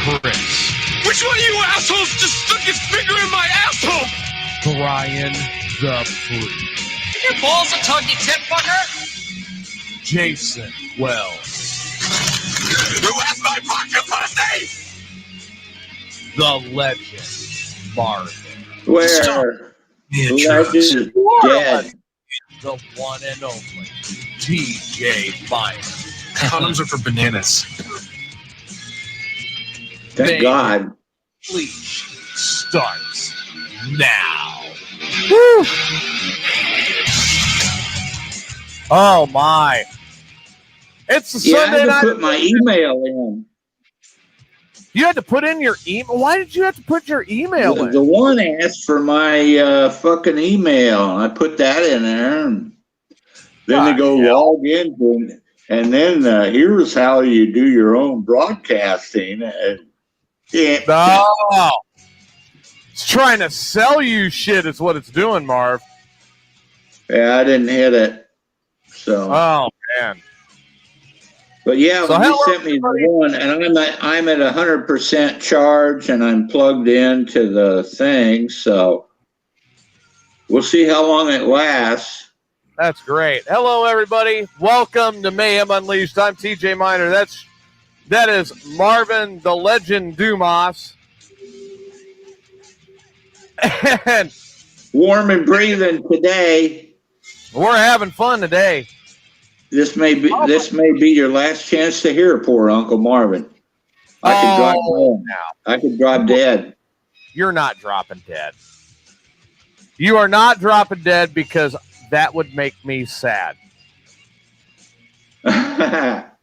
Chris. Which one of you assholes just stuck his finger in my asshole? Brian the Freak. Your balls a tongue, you tit fucker? Jason Wells. Who has my pocket pussy? The legend Marvin. Where Yeah, the drugs. legend is dead. The one and only TJ Meyer. Condoms are for bananas. Thank God. Unleashed starts now. Woo! Oh my! It's the Yeah, I Sunday had to night. put my email in. You had to put in your email. Why did you have to put your email in? The one asked for my fucking email, and I put that in there. And then they go log in, and then here's how you do your own broadcasting. Yeah. No, it's trying to sell you shit. Is what it's doing, Marv. Yeah, I didn't hit it. So. Oh man. But yeah, So you sent me the one, and I'm at 100% charge, and I'm plugged into the thing. So we'll see how long it lasts. That's great. Hello, everybody. Welcome to Mayhem Unleashed. I'm TJ Miner. That is Marvin the Legend Dumas. And Warm and breathing today. we're having fun today. This may be your last chance to hear poor Uncle Marvin. I could drop home. I could drop dead. You're not dropping dead. You are not dropping dead because that would make me sad. That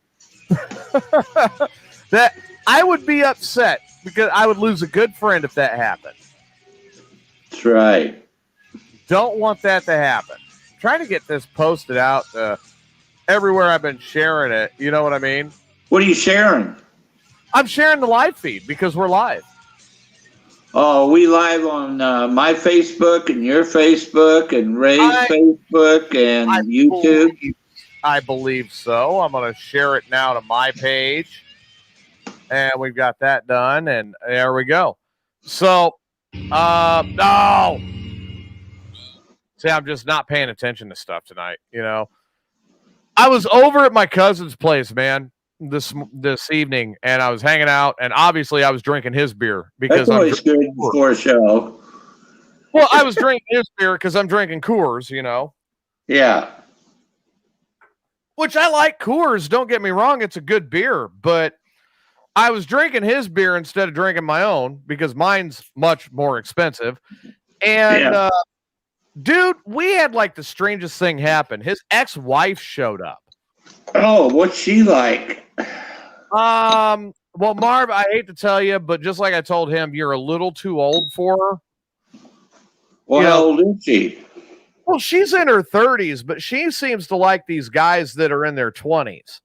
I would be upset because I would lose a good friend if that happened. That's right. Don't want that to happen. Trying to get this posted out everywhere I've been sharing it. You know what I mean? What are you sharing? I'm sharing the live feed because we're live. Oh, we live on my Facebook and your Facebook and Ray's Facebook and YouTube. I believe so. I'm going to share it now to my page. And we've got that done. And there we go. So, no. See, I'm just not paying attention to stuff tonight. You know, I was over at my cousin's place, man, this evening, and I was hanging out, and obviously I was drinking his beer because That's always good before a show. Well, I was drinking his beer because I'm drinking Coors, you know. Yeah. Which I like Coors. Don't get me wrong; it's a good beer, but I was drinking his beer instead of drinking my own because mine's much more expensive. And dude, we had like the strangest thing happen. His ex-wife showed up. Oh, what's she like? Well, Marv, I hate to tell you, but just like I told him, you're a little too old for her. Well, how old is she? Well, she's in her 30s, but she seems to like these guys that are in their 20s.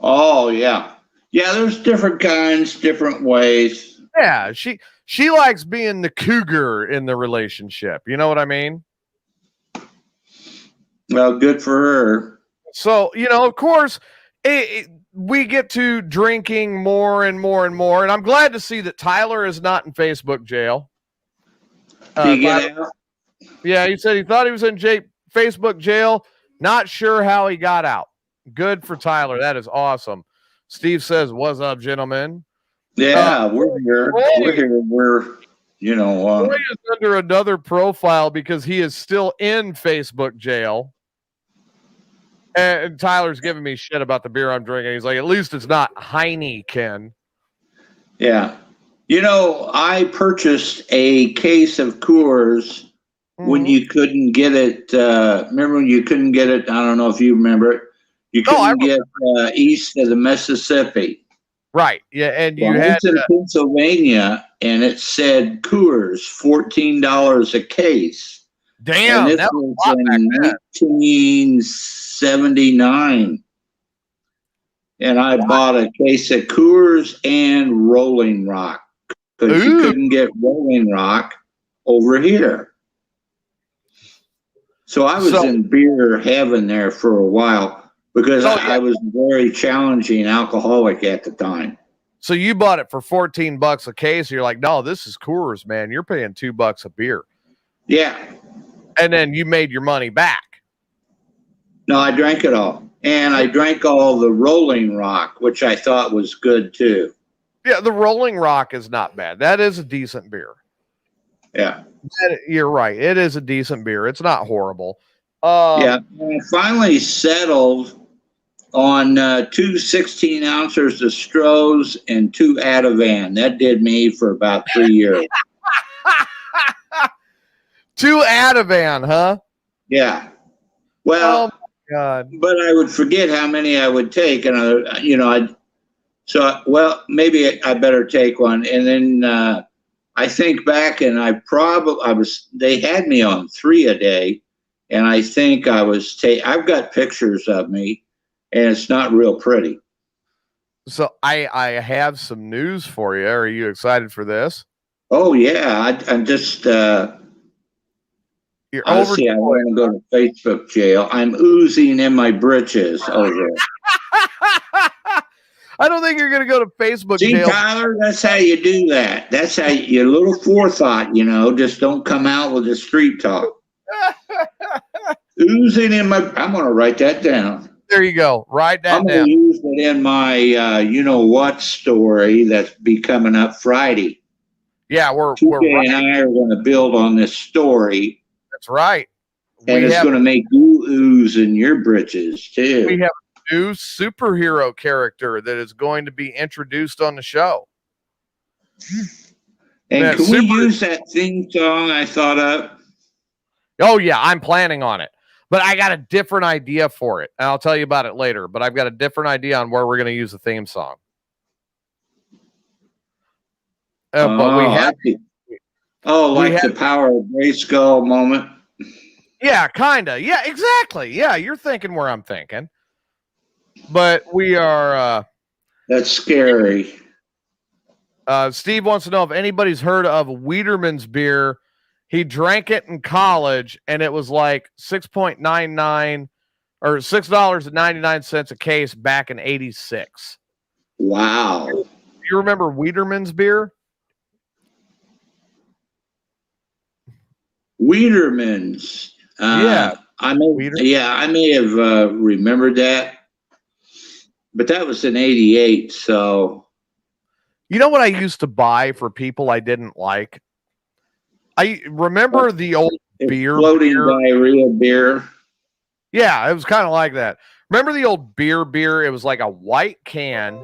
Oh, yeah. Yeah, there's different kinds, different ways. Yeah, she likes being the cougar in the relationship. You know what I mean? Well, good for her. So, you know, of course, we get to drinking more and more and more. And I'm glad to see that Tyler is not in Facebook jail. Did he get out? Yeah, he said he thought he was in Facebook jail. Not sure how he got out. Good for Tyler. That is awesome. Steve says, "What's up, gentlemen?" Yeah, we're here. We're here. We're, you know. Roy is under another profile because he is still in Facebook jail. And Tyler's giving me shit about the beer I'm drinking. He's like, at least it's not Heineken. Yeah. You know, I purchased a case of Coors when you couldn't get it. Remember when you couldn't get it? I don't know if you remember it. You couldn't get east of the Mississippi. Right. Yeah. And you had in Pennsylvania, and it said Coors, $14 a case. Damn, and this was in 1979. And I bought a case of Coors and Rolling Rock because you couldn't get Rolling Rock over here. So I was in beer heaven there for a while because I was a very challenging alcoholic at the time. So you bought it for $14 a case. You're like, no, this is Coors, man. You're paying $2 a beer. Yeah. And then you made your money back. No, I drank it all. And I drank all the Rolling Rock, which I thought was good too. Yeah, the Rolling Rock is not bad. That is a decent beer. Yeah. You're right. It is a decent beer. It's not horrible. Yeah. I finally settled on 2 16-ounces of Stroh's and 2 Ativan. That did me for about 3 years. 2 Ativan, huh? Yeah. Well, oh my God. But I would forget how many I would take, and maybe I better take one. And then I think back, and they had me on 3 a day, and I think I've got pictures of me, and it's not real pretty. So I have some news for you. Are you excited for this? Oh yeah, I'm just. Honestly, I want to go to Facebook jail. I'm oozing in my britches over it. I don't think you're going to go to Facebook jail. See, Tyler, that's how you do that. That's how your little forethought, just don't come out with the street talk. Oozing in my. I'm going to write that down. There you go. Write that down. I'm going to use it in my story that's be coming up Friday. Yeah, we're and I are going to build on this story. That's right. And it's going to make you ooze in your britches, too. We have a new superhero character that is going to be introduced on the show. And can we use that theme song I thought of? Oh, yeah, I'm planning on it. But I got a different idea for it. And I'll tell you about it later. But I've got a different idea on where we're going to use the theme song. But we have... the Power of Grayskull moment. Yeah, kind of. Yeah, exactly. Yeah, you're thinking where I'm thinking. But we are... That's scary. Steve wants to know if anybody's heard of Wiederman's beer. He drank it in college, and it was like $6.99 or $6.99 a case back in '86. Wow. You remember Wiederman's beer? Wiederman's. Yeah. I may have remembered that. But that was in '88, so. You know what I used to buy for people I didn't like? I remember the old floating diarrhea beer. Yeah, it was kind of like that. Remember the old beer? It was like a white can,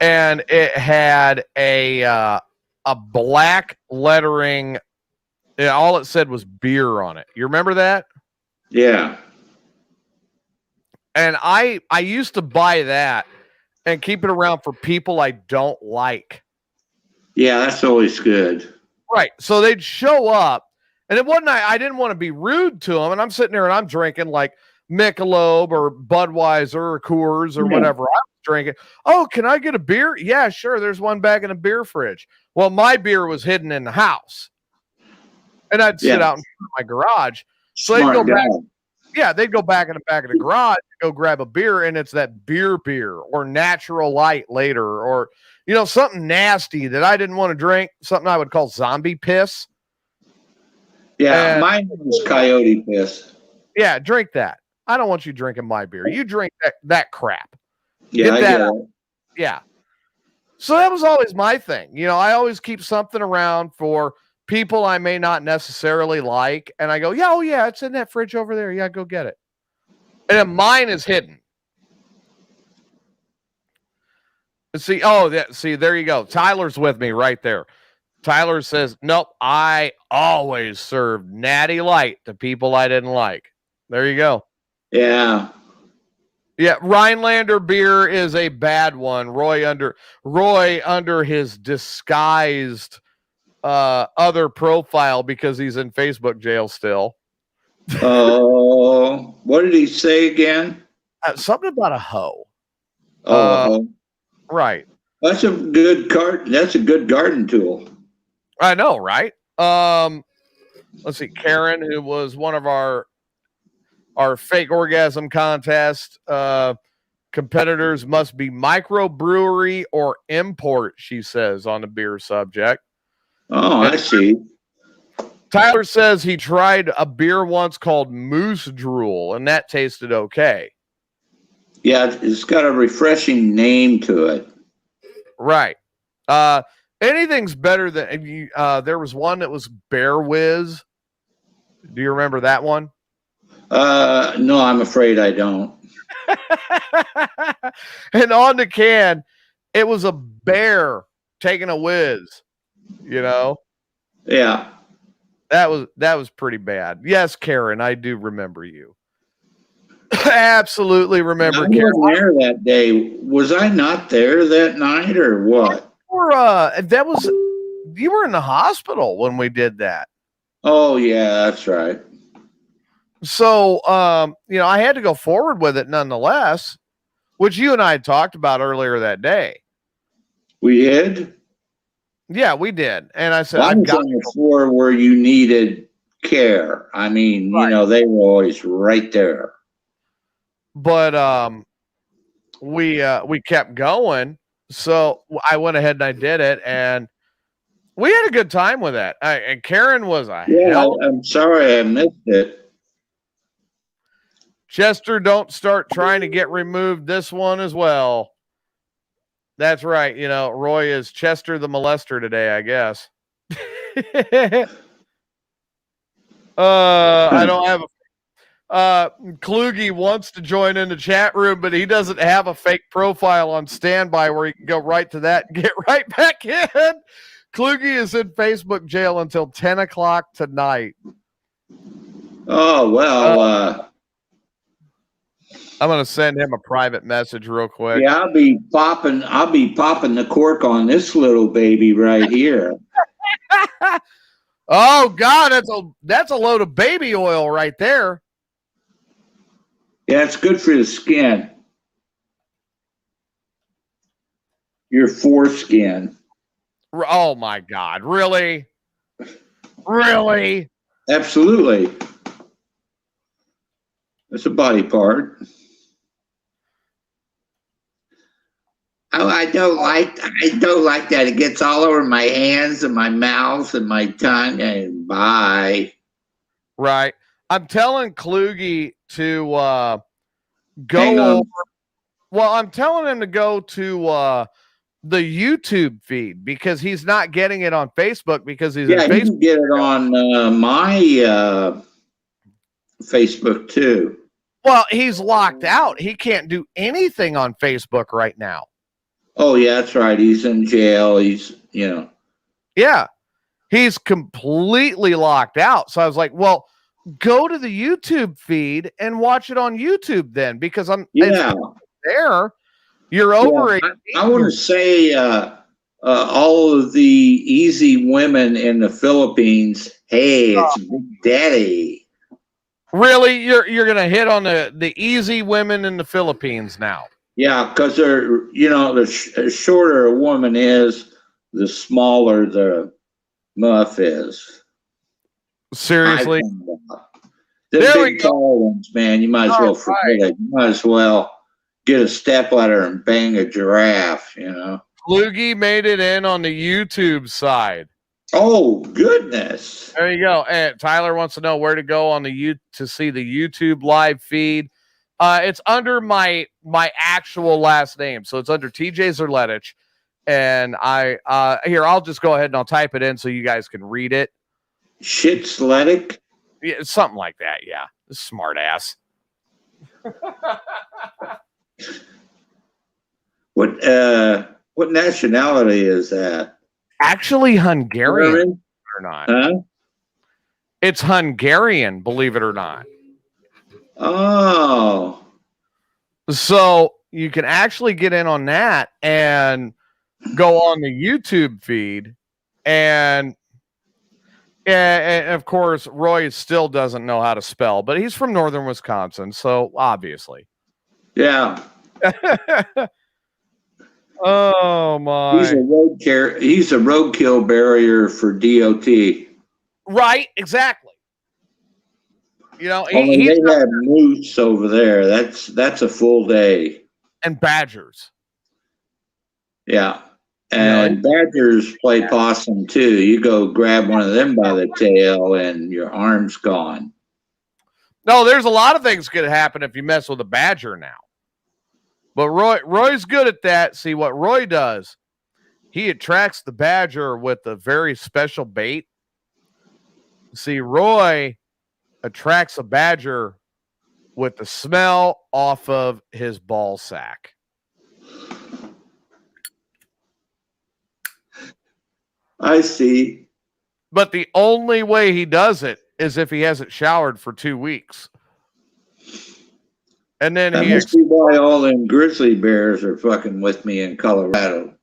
and it had a black lettering. All it said was beer on it. You remember that? Yeah. And I used to buy that and keep it around for people I don't like. Yeah, that's always good. Right. So they'd show up, and it wasn't, I didn't want to be rude to them. And I'm sitting there and I'm drinking like Michelob or Budweiser or Coors or whatever I was drinking. Oh, can I get a beer? Yeah, sure. There's one back in the beer fridge. Well, my beer was hidden in the house, and I'd sit out in my garage. So they'd go back. Yeah, they'd go back in the back of the garage, go grab a beer, and it's that beer or Natural Light later, or something nasty that I didn't want to drink, something I would call zombie piss. Yeah, mine was coyote piss. Yeah, drink that. I don't want you drinking my beer. You drink that crap. Yeah, I get it. Yeah. So that was always my thing. I always keep something around for people I may not necessarily like, and I go, yeah, it's in that fridge over there. Yeah, go get it. And then mine is hidden. See, there you go. Tyler's with me right there. Tyler says, nope, I always served Natty Light to people I didn't like. There you go. Yeah. Yeah, Rhinelander beer is a bad one. Roy under his disguised other profile because he's in Facebook jail still. Oh, what did he say again? Something about a hoe. Right. That's a good garden tool. I know, right? Let's see. Karen, who was one of our fake orgasm contest Competitors must be microbrewery or import, she says on the beer subject. Oh, I see. Tyler says he tried a beer once called Moose Drool, and that tasted okay. Yeah, it's got a refreshing name to it. Right. Anything's better than there was one that was Bear Whiz. Do you remember that one? No, I'm afraid I don't. And on the can, it was a bear taking a whiz, you know? Yeah. That was pretty bad. Yes, Karen, I do remember you. Absolutely remember, I Karen. wasn't there that day. Was I not there that night or what? You were in the hospital when we did that. Oh yeah, that's right. So, I had to go forward with it nonetheless, which you and I had talked about earlier that day. We did? Yeah, we did. And I said, I was on the floor where you needed care. I mean, right. They were always right there. But we kept going. So I went ahead and I did it, and we had a good time with that. And Karen was I'm sorry I missed it. Chester, don't start trying to get removed this one as well. That's right. Roy is Chester the molester today, I guess. I don't have Kluge wants to join in the chat room, but he doesn't have a fake profile on standby where he can go right to that and get right back in. Kluge is in Facebook jail until 10 o'clock tonight. Oh, well, I'm going to send him a private message real quick. Yeah, I'll be popping the cork on this little baby right here. Oh God, that's a load of baby oil right there. Yeah, it's good for the skin. Your foreskin. Oh my God, really? Really? Absolutely. It's a body part. Oh, I don't like that. It gets all over my hands and my mouth and my tongue and bye. Right. I'm telling Kluge to go over. Well, I'm telling him to go to the YouTube feed because he's not getting it on Facebook because he's in Facebook. He can get it on my Facebook too. Well, he's locked out. He can't do anything on Facebook right now. Oh, yeah, that's right. He's in jail. Yeah, he's completely locked out. So I was like, well, go to the YouTube feed and watch it on YouTube then, because there. You're over. I want to say all of the easy women in the Philippines. Hey, it's Big Daddy. Really, you're gonna hit on the easy women in the Philippines now. Yeah, because they're the shorter a woman is, the smaller the muff is. Seriously, the big tall ones, man. You might as well forget it. You might as well get a stepladder and bang a giraffe. Kluge made it in on the YouTube side. Oh goodness! There you go. And Tyler wants to know where to go on to see the YouTube live feed. It's under my actual last name, so it's under TJ Zerletich. And I'll just go ahead and I'll type it in so you guys can read it. Shitsletic? Yeah, something like that. Yeah, smart ass. What nationality is that? Actually, Hungarian or not? Huh? It's Hungarian, believe it or not. Oh. So you can actually get in on that and go on the YouTube feed. And of course, Roy still doesn't know how to spell, but he's from northern Wisconsin, so obviously. Yeah. Oh my! He's a roadkill barrier for DOT. Right, exactly. They have moose over there. That's a full day. and badgers. Yeah. And badgers play possum too. You go grab one of them by the tail and your arm's gone. No, there's a lot of things could happen if you mess with a badger now. But Roy's good at that. See, what Roy does, he attracts the badger with a very special bait. See, Roy attracts a badger with the smell off of his ball sack. I see. But the only way he does it is if he hasn't showered for 2 weeks. And then that must be why all them grizzly bears are fucking with me in Colorado.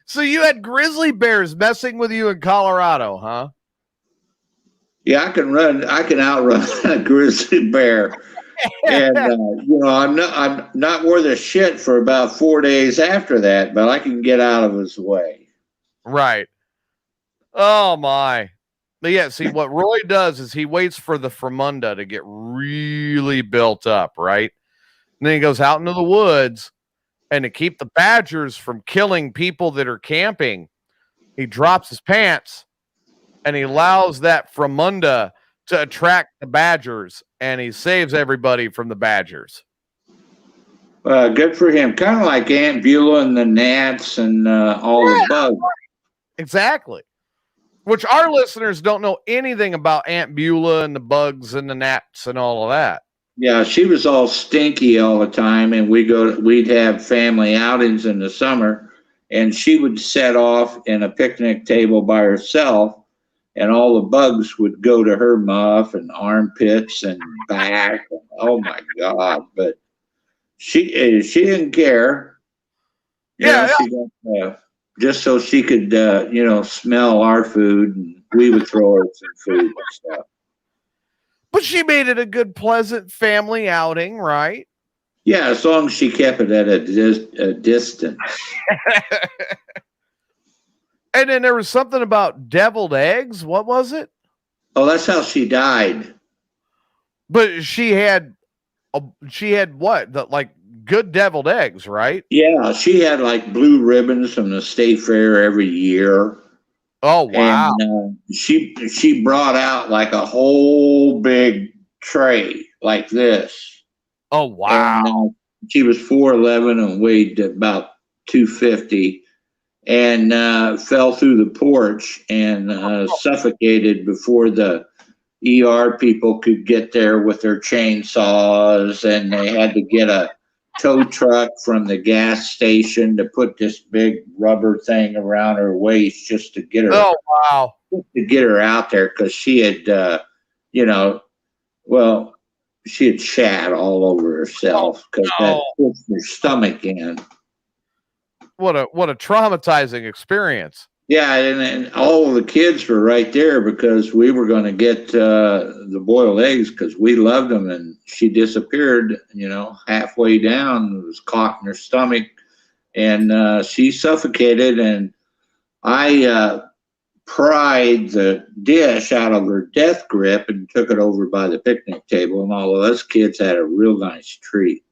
So you had grizzly bears messing with you in Colorado, huh? Yeah, I can outrun a grizzly bear. And I'm not worth a shit for about 4 days after that, but I can get out of his way. Right. Oh my. But yeah, see what Roy does is he waits for the Fremunda to get really built up, right? And then he goes out into the woods, and to keep the badgers from killing people that are camping, he drops his pants and he allows that Fremunda to attract the badgers, and he saves everybody from the badgers. Good for him. Kind of like Aunt Beulah and the gnats and all the bugs. Exactly. Which our listeners don't know anything about Aunt Beulah and the bugs and the gnats and all of that. Yeah, she was all stinky all the time, and we'd have family outings in the summer, and she would set off in a picnic table by herself, and all the bugs would go to her muff and armpits and back. Oh my God! But she didn't care. She got, just so she could smell our food, and we would throw her some food and stuff. But she made it a good, pleasant family outing, right? Yeah, as long as she kept it at a distance. And then there was something about deviled eggs. What was it? Oh, that's how she died. But she had what? Like good deviled eggs, right? Yeah, she had like blue ribbons from the state fair every year. Oh wow! And, she brought out like a whole big tray like this. Oh wow! And, she was 4'11" and weighed about 250, and fell through the porch and suffocated before the ER people could get there with their chainsaws, and they had to get a tow truck from the gas station to put this big rubber thing around her waist just to get her. Oh wow! To get her out there, because she had, she had shat all over herself because that pushed her stomach in. What a traumatizing experience. Yeah, and all of the kids were right there because we were going to get the boiled eggs because we loved them, and she disappeared, halfway down, was caught in her stomach, and she suffocated, and I pried the dish out of her death grip and took it over by the picnic table, and all of us kids had a real nice treat.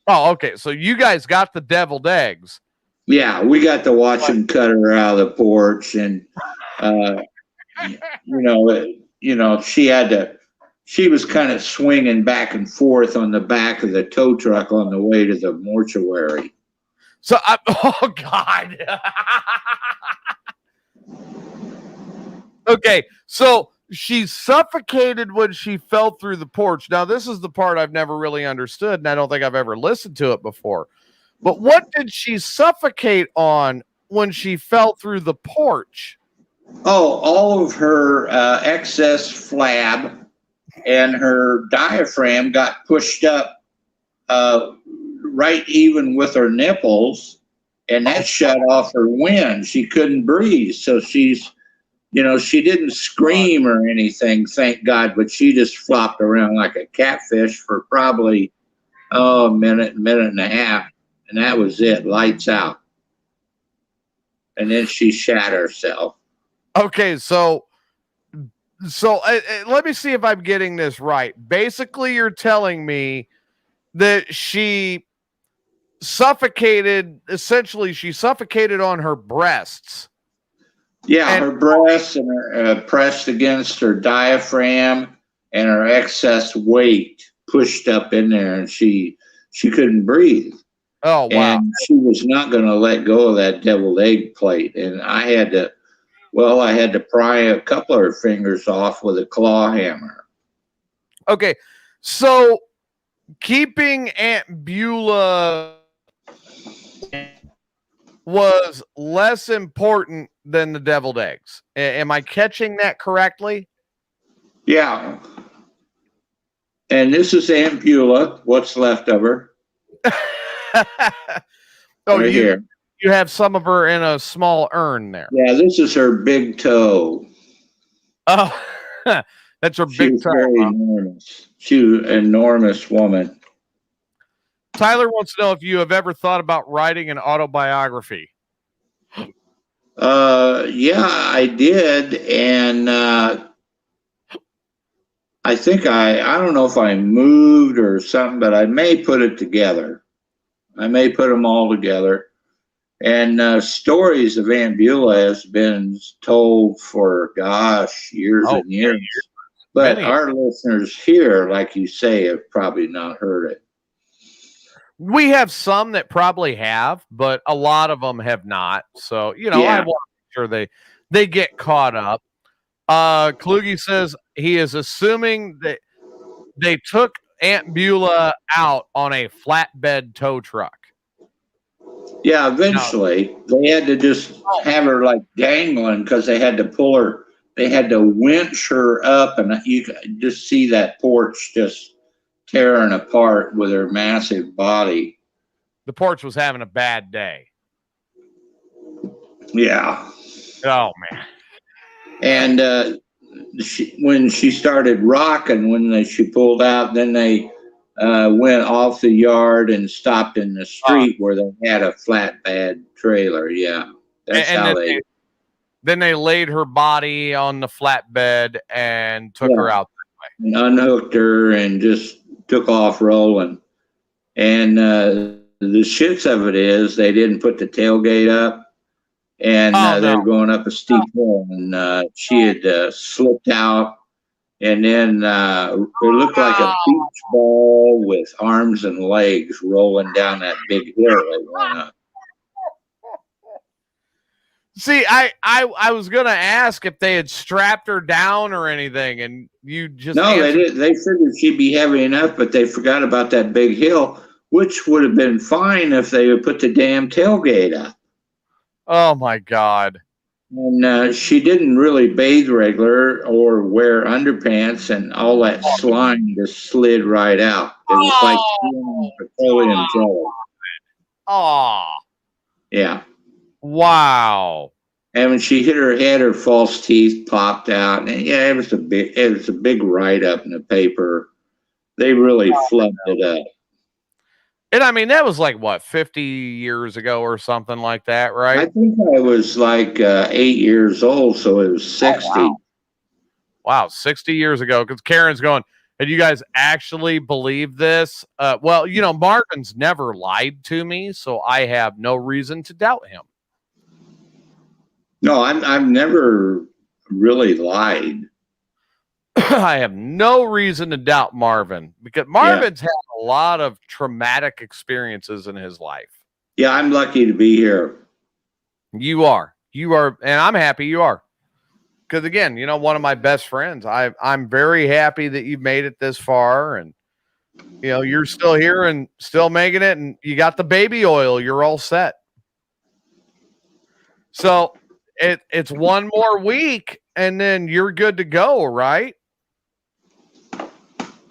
Oh, okay. So you guys got the deviled eggs. Yeah, we got to watch him cut her out of the porch, and she was kind of swinging back and forth on the back of the tow truck on the way to the mortuary. So, oh God. Okay, so she suffocated when she fell through the porch. Now, this is the part I've never really understood, and I don't think I've ever listened to it before. But what did she suffocate on when she fell through the porch? Oh, all of her excess flab and her diaphragm got pushed up right even with her nipples, and that shut off her wind. She couldn't breathe. So she didn't scream or anything, thank God, but she just flopped around like a catfish for probably a minute and a half. And that was it, lights out. And then she shat herself. Okay, so let me see if I'm getting this right. Basically, you're telling me that she suffocated. Essentially, she suffocated on her breasts. Yeah, And- her breasts and her pressed against her diaphragm, and her excess weight pushed up in there, and she couldn't breathe. Oh, wow. And she was not going to let go of that deviled egg plate. And I had to pry a couple of her fingers off with a claw hammer. Okay, so keeping Aunt Beulah was less important than the deviled eggs. Am I catching that correctly? Yeah. And this is Aunt Beulah, what's left of her. Oh, right here. You have some of her in a small urn there. Yeah, this is her big toe. Oh, that's her She big was toe. very enormous. She was an enormous woman. Tyler wants to know if you have ever thought about writing an autobiography. Yeah, I did, and I think I don't know if I moved or something, but I may put it together. I may put them all together. And stories of Aunt Beulah has been told for, gosh, years and years. But our listeners here, like you say, have probably not heard it. We have some that probably have, but a lot of them have not. So, I want to make sure they get caught up. Kluge says he is assuming that they took Aunt Beulah out on a flatbed tow truck. Yeah, eventually they had to just have her like dangling because they had to pull her. They had to winch her up, and you could just see that porch just tearing apart with her massive body. The porch was having a bad day. Yeah. Oh, man. And when she started rocking, she pulled out, then they went off the yard and stopped in the street where they had a flatbed trailer. Yeah, that's how they. Then they laid her body on the flatbed and took her out that way. And unhooked her and just took off rolling. And the shits of it is they didn't put the tailgate up, and they were going up a steep hill, and she had slipped out. And then it looked like a beach ball with arms and legs rolling down that big hill they went up. See, I was gonna ask if they had strapped her down or anything, and you just they did. They figured she'd be heavy enough, but they forgot about that big hill, which would have been fine if they would put the damn tailgate up. Oh my God. And she didn't really bathe regular or wear underpants, and all that slime just slid right out. It was like petroleum jelly. Oh. Yeah. Wow. And when she hit her head, her false teeth popped out. And it was a big write up in the paper. They really flubbed it up. And I mean, that was like what, 50 years ago or something like that, right? I think I was like 8 years old, so it was 60. Oh, wow, 60 years ago. Because Karen's going, and you guys actually believe this? Well, Marvin's never lied to me, so I have no reason to doubt him. No, I've never really lied. I have no reason to doubt Marvin, because Marvin's had a lot of traumatic experiences in his life. Yeah, I'm lucky to be here. You are, and I'm happy you are. Because again, one of my best friends. I'm very happy that you've made it this far, and you're still here and still making it, and you got the baby oil. You're all set. So it's one more week, and then you're good to go, right?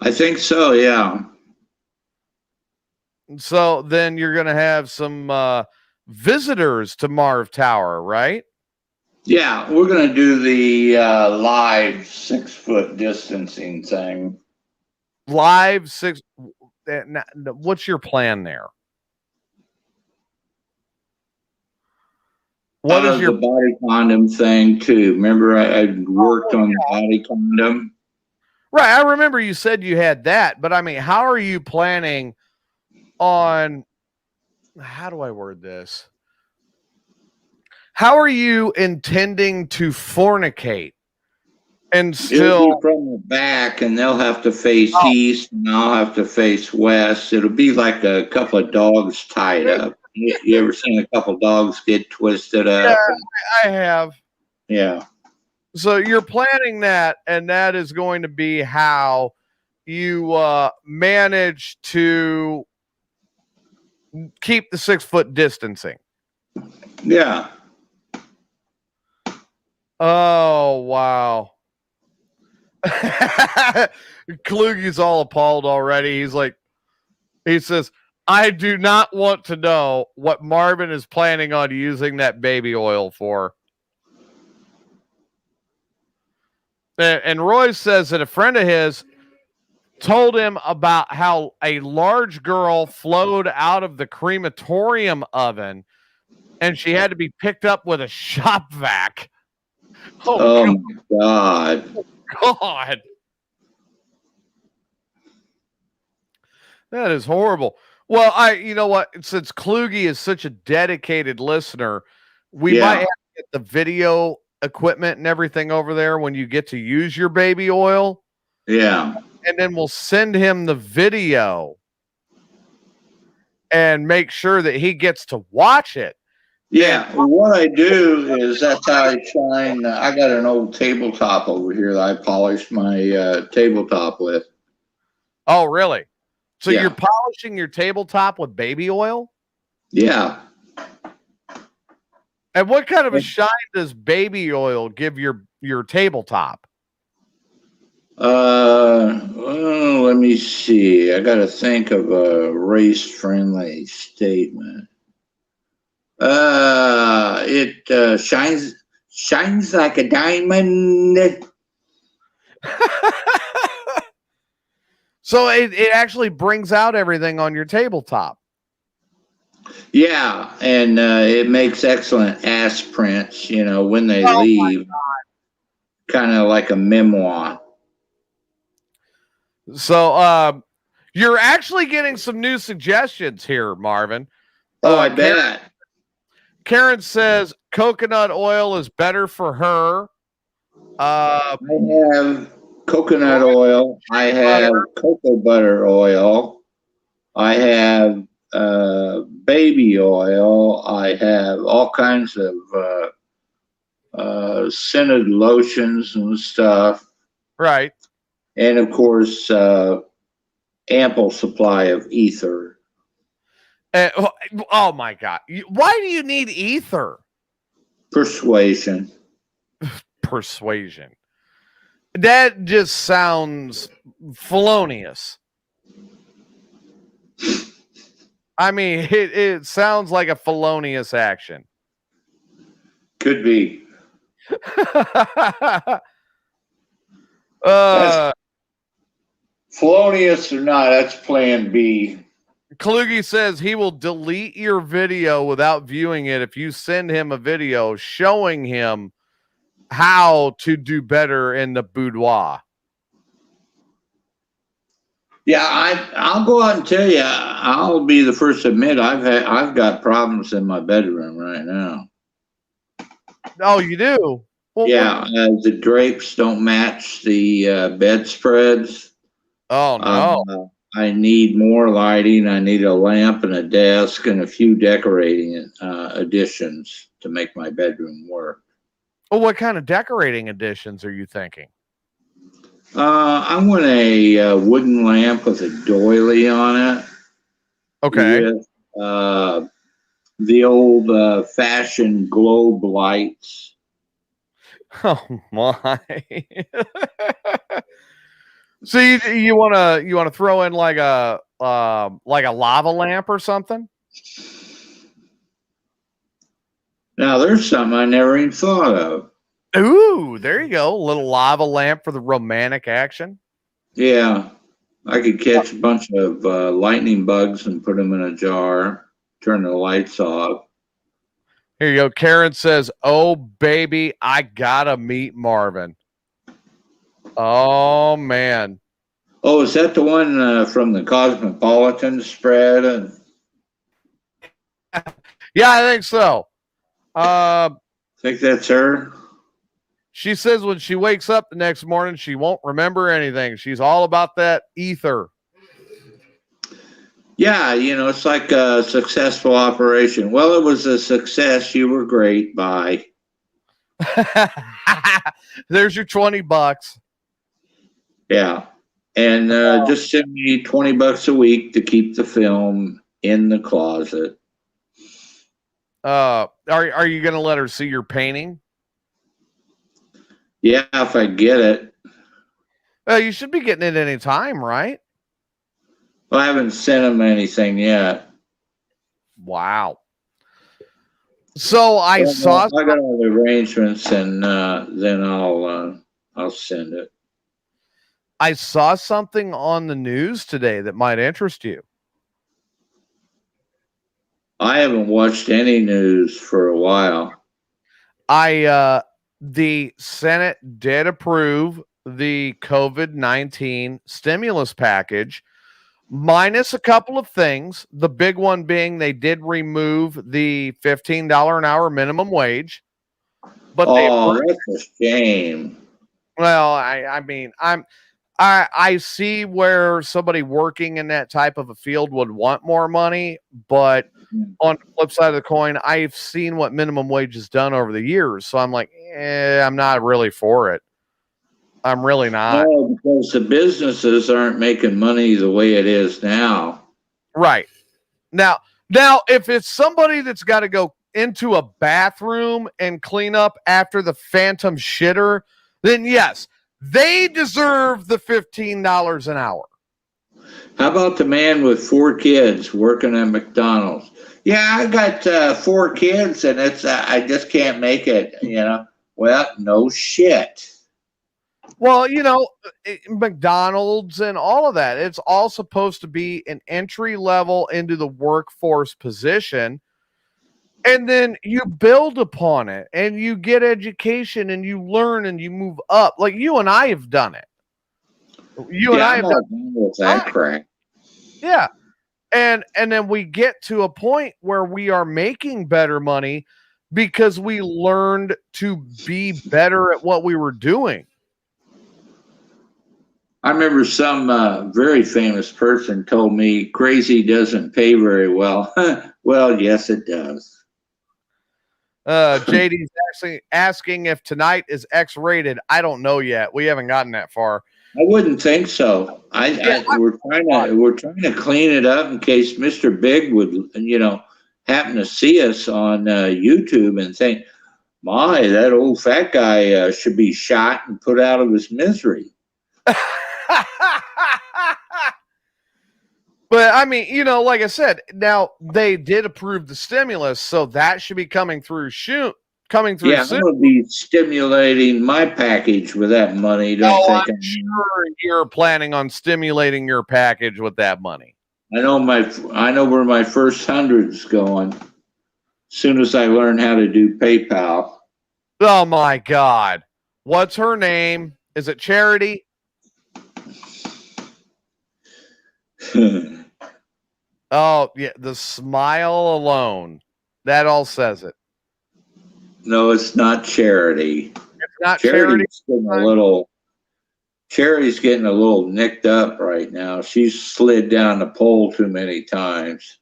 I think so, yeah. So then you're going to have some visitors to Marv Tower, right? Yeah, we're going to do the live 6 foot distancing thing. Live 6. What's your plan there? What is your the body condom thing too? Remember, I worked on the body condom. Right, I remember you said you had that, but I mean, how are you planning on, how do I word this? How are you intending to fornicate and It'll still? be from the back, and they'll have to face east, and I'll have to face west. It'll be like a couple of dogs tied up. You ever seen a couple of dogs get twisted up? Yeah, I have. Yeah. So you're planning that, and that is going to be how you manage to keep the 6-foot distancing. Yeah. Oh, wow. Kluge's all appalled already. He says, I do not want to know what Marvin is planning on using that baby oil for. And Roy says that a friend of his told him about how a large girl flowed out of the crematorium oven and she had to be picked up with a shop vac. Oh my God. God. That is horrible. Well, you know what? Since Kluge is such a dedicated listener, we might have to get the video equipment and everything over there when you get to use your baby oil. Yeah. And then we'll send him the video and make sure that he gets to watch it. Yeah, what I do is that's how I shine. I got an old tabletop over here that I polish my tabletop with. Oh, really? So Yeah. you're polishing your tabletop with baby oil? Yeah. And what kind of a shine does baby oil give your tabletop? Well, let me see. I got to think of a race-friendly statement. It shines like a diamond. So it actually brings out everything on your tabletop. Yeah, and it makes excellent ass prints, when they leave. Kind of like a memoir. So you're actually getting some new suggestions here, Marvin. Oh, I bet. Karen says coconut oil is better for her. I have coconut oil. I have cocoa butter oil. I have baby oil. I have all kinds of scented lotions and stuff. Right. And of course, ample supply of ether. Oh my God. Why do you need ether? Persuasion. Persuasion. That just sounds felonious. I mean, it sounds like a felonious action. Could be. Felonious or not, that's plan B. Kluge says he will delete your video without viewing it if you send him a video showing him how to do better in the boudoir. Yeah, I'll go out and tell you. I'll be the first to admit I've got problems in my bedroom right now. Oh, you do? Well, yeah, the drapes don't match the bedspreads. Oh no! I need more lighting. I need a lamp and a desk and a few decorating additions to make my bedroom work. Well, what kind of decorating additions are you thinking? I want a wooden lamp with a doily on it. Okay. With the old fashioned globe lights. Oh my! So you want to throw in like a lava lamp or something? Now there's something I never even thought of. Ooh, there you go. A little lava lamp for the romantic action. Yeah, I could catch a bunch of lightning bugs and put them in a jar. Turn the lights off. Here you go. Karen says, "Oh baby, I gotta meet Marvin." Oh man. Oh, is that the one from the Cosmopolitan spread? Yeah, I think so. Think that's her? She says when she wakes up the next morning, she won't remember anything. She's all about that ether. Yeah, it's like a successful operation. Well, it was a success. You were great. Bye. There's your $20. Yeah. And just send me $20 a week to keep the film in the closet. Are you going to let her see your painting? Yeah, if I get it. You should be getting it any time, right? Well, I haven't sent him anything yet. Wow. So I saw. I got all the arrangements, and then I'll send it. I saw something on the news today that might interest you. I haven't watched any news for a while. The Senate did approve the COVID-19 stimulus package, minus a couple of things. The big one being they did remove the $15 an hour minimum wage. But that's a shame. Well, I see where somebody working in that type of a field would want more money, but on the flip side of the coin, I've seen what minimum wage has done over the years. So I'm like, I'm not really for it. I'm really not. No, because the businesses aren't making money the way it is now. Right. Now, if it's somebody that's got to go into a bathroom and clean up after the phantom shitter, then yes, they deserve the $15 an hour. How about the man with 4 kids working at McDonald's? Yeah, I got 4 kids, and it's I just can't make it. Well, no shit. Well, McDonald's and all of that, it's all supposed to be an entry level into the workforce position. And then you build upon it and you get education and you learn and you move up. Like you and I have done it. You and I have done with that crap. Yeah. And then we get to a point where we are making better money because we learned to be better at what we were doing. I remember some very famous person told me crazy doesn't pay very well. Well, yes, it does. JD's actually asking if tonight is X-rated. I don't know yet. We haven't gotten that far. I wouldn't think so. We're trying to clean it up in case Mr. Big would, happen to see us on YouTube and think, "My, that old fat guy should be shot and put out of his misery." But I mean, like I said, now they did approve the stimulus, so that should be coming through soon. I'm gonna be stimulating my package with that money. I'm sure you're planning on stimulating your package with that money. I know where my first 100's going. As soon as I learn how to do PayPal. Oh my God. What's her name? Is it Charity? Oh, yeah, the smile alone. That all says it. No, it's not Charity. It's not Charity. Charity's getting a little nicked up right now. She's slid down the pole too many times.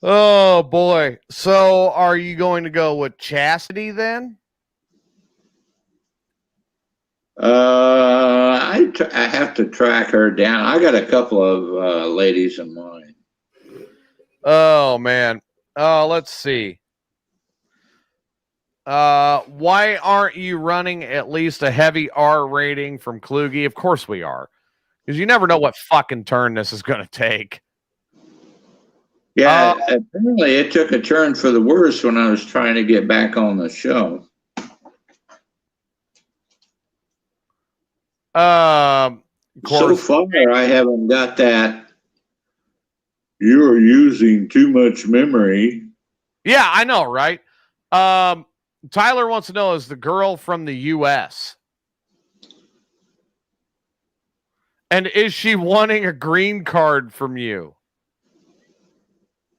Oh, boy. So are you going to go with Chastity then? I have to track her down. I got a couple of ladies in mind. Oh, man. Let's see. Why aren't you running at least a heavy R rating from Kluge? Of course we are. Because you never know what fucking turn this is going to take. Yeah, apparently it took a turn for the worse when I was trying to get back on the show. So far, I haven't got that. You're using too much memory. Yeah, I know, right? Tyler wants to know, is the girl from the U.S.? And is she wanting a green card from you?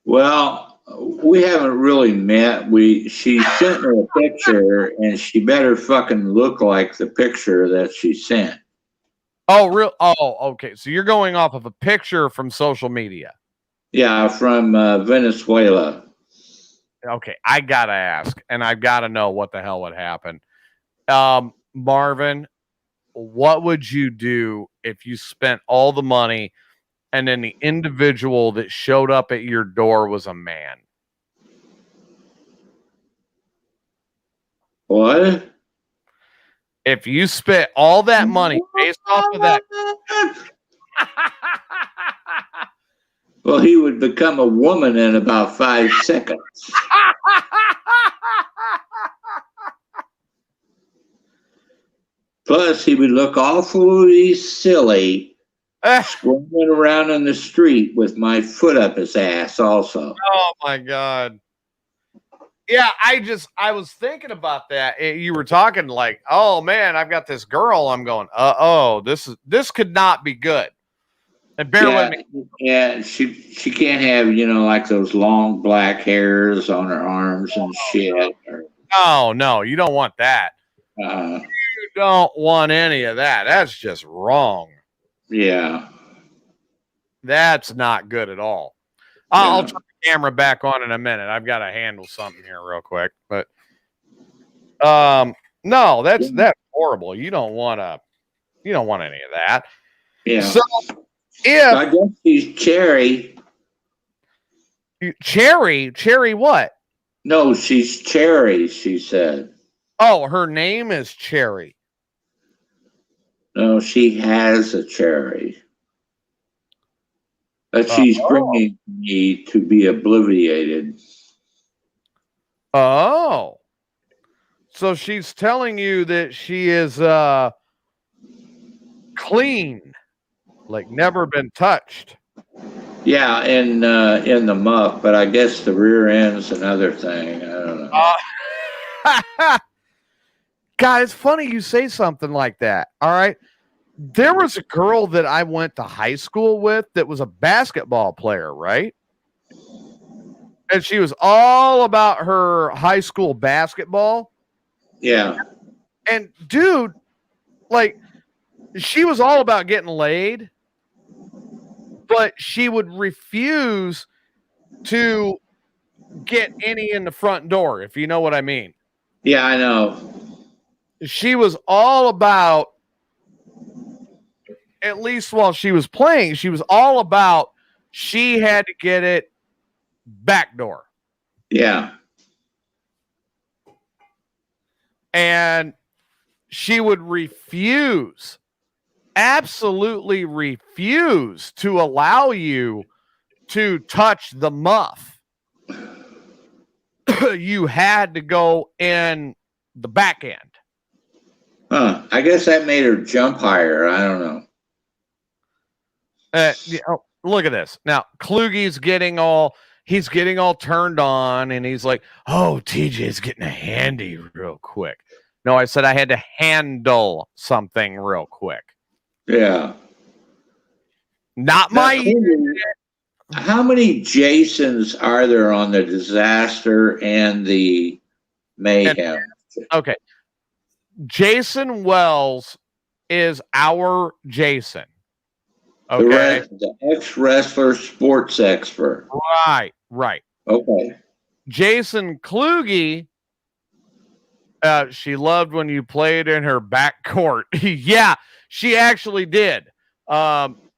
Well, we haven't really met. She sent me a picture, and she better fucking look like the picture that she sent. Oh, real? Oh, okay. So you're going off of a picture from social media. Yeah, from Venezuela. Okay, I gotta ask, and I've got to know what the hell would happen. Marvin, what would you do if you spent all the money and then the individual that showed up at your door was a man? What? If you spent all that money based off of that. Well, he would become a woman in about 5 seconds. Plus, he would look awfully silly squirming around in the street with my foot up his ass also. Oh, my God. Yeah, I was thinking about that. You were talking like, oh, man, I've got this girl. I'm going, this could not be good. And bear with me. Yeah, she can't have, like those long black hairs on her arms and shit. No, you don't want that. You don't want any of that. That's just wrong. Yeah. That's not good at all. I'll turn the camera back on in a minute. I've got to handle something here real quick. But no, that's horrible. You don't want any of that. Yeah. So I guess she's Cherry. Cherry what? No, she's Cherry, she said. Oh, her name is Cherry. No, she has a cherry. That she's bringing me to be obliviated. Oh. So she's telling you that she is clean, like never been touched. Yeah, in the muff, but I guess the rear end's another thing. I don't know. God, it's funny you say something like that. All right. There was a girl that I went to high school with that was a basketball player, right? And she was all about her high school basketball. Yeah. And dude, like, she was all about getting laid, but she would refuse to get any in the front door, if you know what I mean. Yeah, I know. She was all about, at least while she was playing, she was all about she had to get it back door. Yeah. And she would refuse, absolutely refuse to allow you to touch the muff. You had to go in the back end. Huh. I guess that made her jump higher. I don't know. Look at this. Now, Klugie's getting all turned on, and he's like, oh, TJ's getting a handy real quick. No, I said I had to handle something real quick. Yeah. Not my... How many Jasons are there on the Disaster and the Mayhem? Okay. Jason Wells is our Jason. Okay. The ex-wrestler sports expert. Right. Okay. Jason Kluge, she loved when you played in her back court. Yeah, she actually did.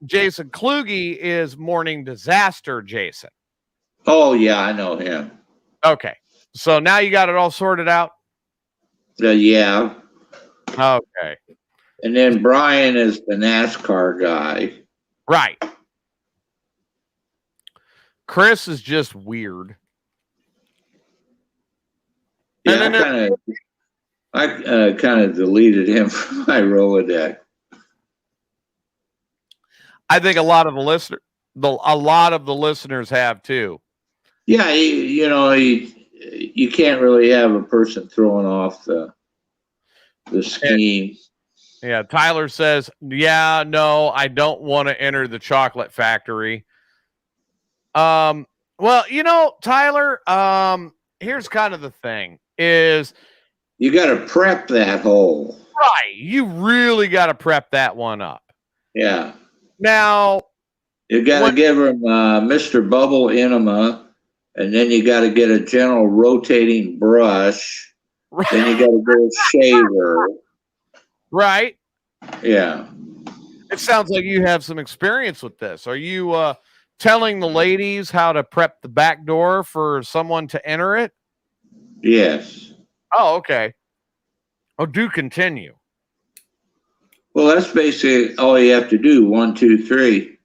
Jason Kluge is Morning Disaster Jason. Oh, yeah, I know him. Okay. So now you got it all sorted out? Yeah. Okay. And then Brian is the NASCAR guy. Right. Chris is just weird. Yeah, I kind of deleted him from my Rolodex. I think a lot of the listeners have too. Yeah, you can't really have a person throwing off the scheme. Yeah, Tyler says, yeah, no, I don't want to enter the chocolate factory. Well, Tyler, here's kind of the thing is you got to prep that hole. right. You really got to prep that one up. Yeah. Now, you got to give them Mr. Bubble Enema, and then you got to get a gentle rotating brush. Right. Then you got to get a shaver. Right. Yeah. It sounds like you have some experience with this. Are you telling the ladies how to prep the back door for someone to enter it? Yes. Oh, okay. Oh, do continue. Well, that's basically all you have to do. 1, 2, 3.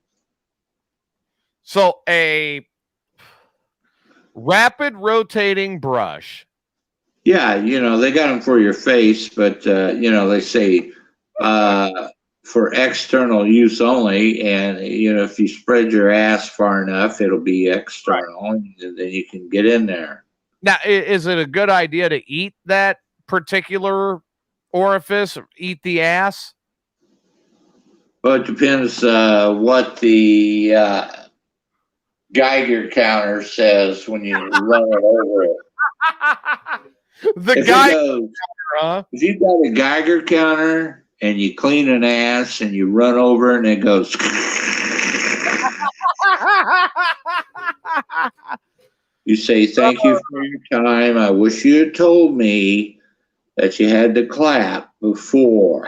So a rapid rotating brush. Yeah, they got them for your face, but they say for external use only, and if you spread your ass far enough, it'll be external, right. And then you can get in there. Now, is it a good idea to eat that particular orifice, or eat the ass? Well, it depends what the Geiger counter says when you run it over it. If you got a Geiger counter and you clean an ass and you run over and it goes. You say, thank you for your time. I wish you had told me that you had to clap before.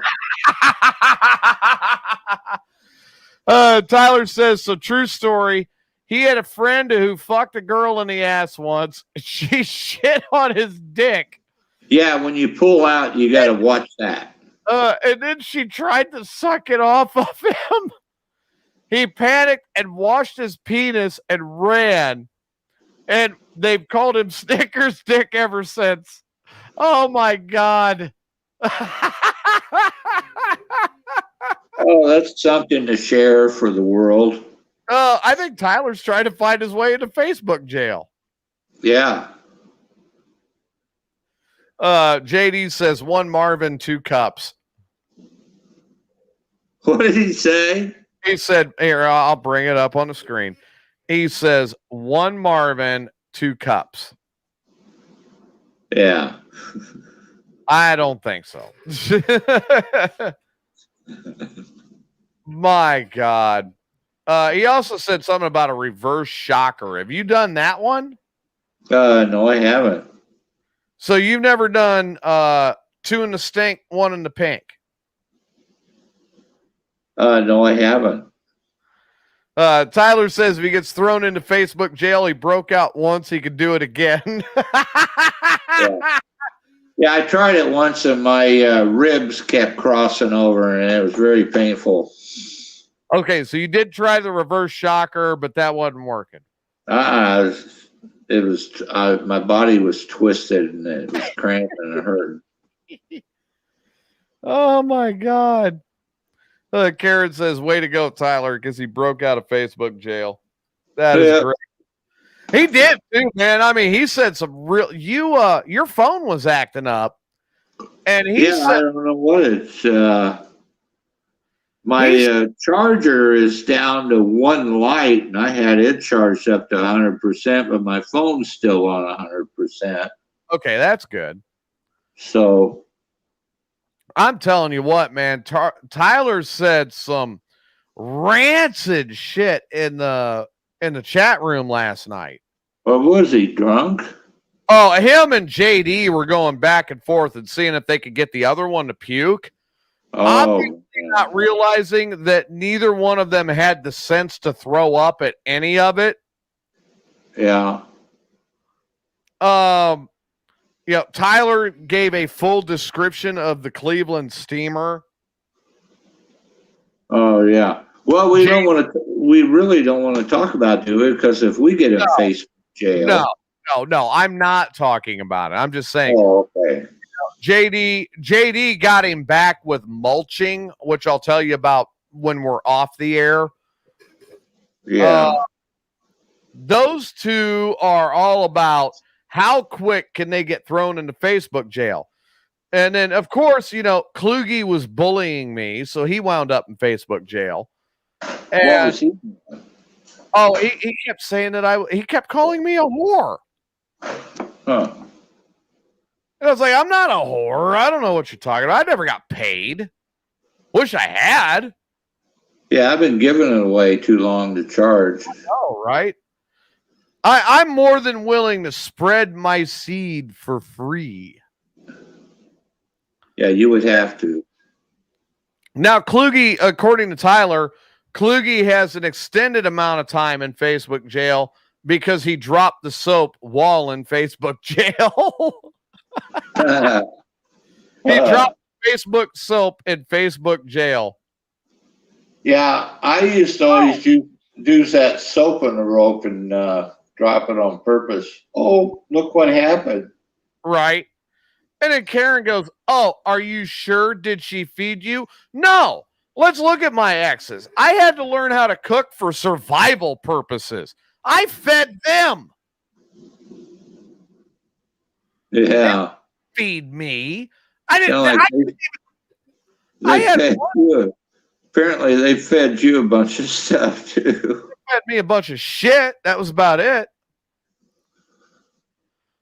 Tyler says, so true story. He had a friend who fucked a girl in the ass once. She shit on his dick. Yeah, when you pull out, you got to watch that. And then she tried to suck it off of him. He panicked and washed his penis and ran. And they've called him Snickers Dick ever since. Oh, my God. Oh, that's something to share for the world. I think Tyler's trying to find his way into Facebook jail. Yeah. JD says 1 Marvin, 2 cups. What did he say? He said, here, I'll bring it up on the screen. He says 1 Marvin, 2 cups. Yeah. I don't think so. My God. He also said something about a reverse shocker. Have you done that one? No, I haven't. So you've never done 2 in the stink, 1 in the pink? No, I haven't. Tyler says if he gets thrown into Facebook jail, he broke out once, he could do it again. Yeah, I tried it once and my ribs kept crossing over and it was very painful. Okay, so you did try the reverse shocker, but that wasn't working. It was my body was twisted and it was cramping and it hurt. Oh my God. Karen says, way to go, Tyler, because he broke out of Facebook jail. That is great. He did too, man. I mean, he said some real your phone was acting up. And he said, I don't know what it's my charger is down to 1 light, and I had it charged up to 100%, but my phone's still on 100%. Okay, that's good. So, I'm telling you what, man. Tyler said some rancid shit in the chat room last night. Well, was he drunk? Oh, him and JD were going back and forth and seeing if they could get the other one to puke. Obviously not realizing that neither one of them had the sense to throw up at any of it. Yeah. Tyler gave a full description of the Cleveland steamer. Oh yeah. Well, we really don't want to talk about it because if we get in Facebook jail. No, I'm not talking about it. I'm just saying. Oh, okay. JD got him back with mulching, which I'll tell you about when we're off the air. Yeah. Those two are all about how quick can they get thrown into Facebook jail. And then, of course, Kluge was bullying me, so he wound up in Facebook jail. What And was he? he kept saying that he kept calling me a whore. Huh. And I was like, I'm not a whore. I don't know what you're talking about. I never got paid. Wish I had. Yeah, I've been giving it away too long to charge. Oh, right. I'm more than willing to spread my seed for free. Yeah, you would have to. Now, Kluge, according to Tyler, Kluge has an extended amount of time in Facebook jail because he dropped the soap while in Facebook jail. He dropped Facebook soap in Facebook jail. Yeah, I used to always use that soap in the rope and drop it on purpose. Oh, look what happened. Right. And then Karen goes, oh, are you sure? Did she feed you? No. Let's look at my exes. I had to learn how to cook for survival purposes. I fed them. Yeah. Feed me. I didn't. They fed you. Apparently, they fed you a bunch of stuff too. They fed me a bunch of shit. That was about it.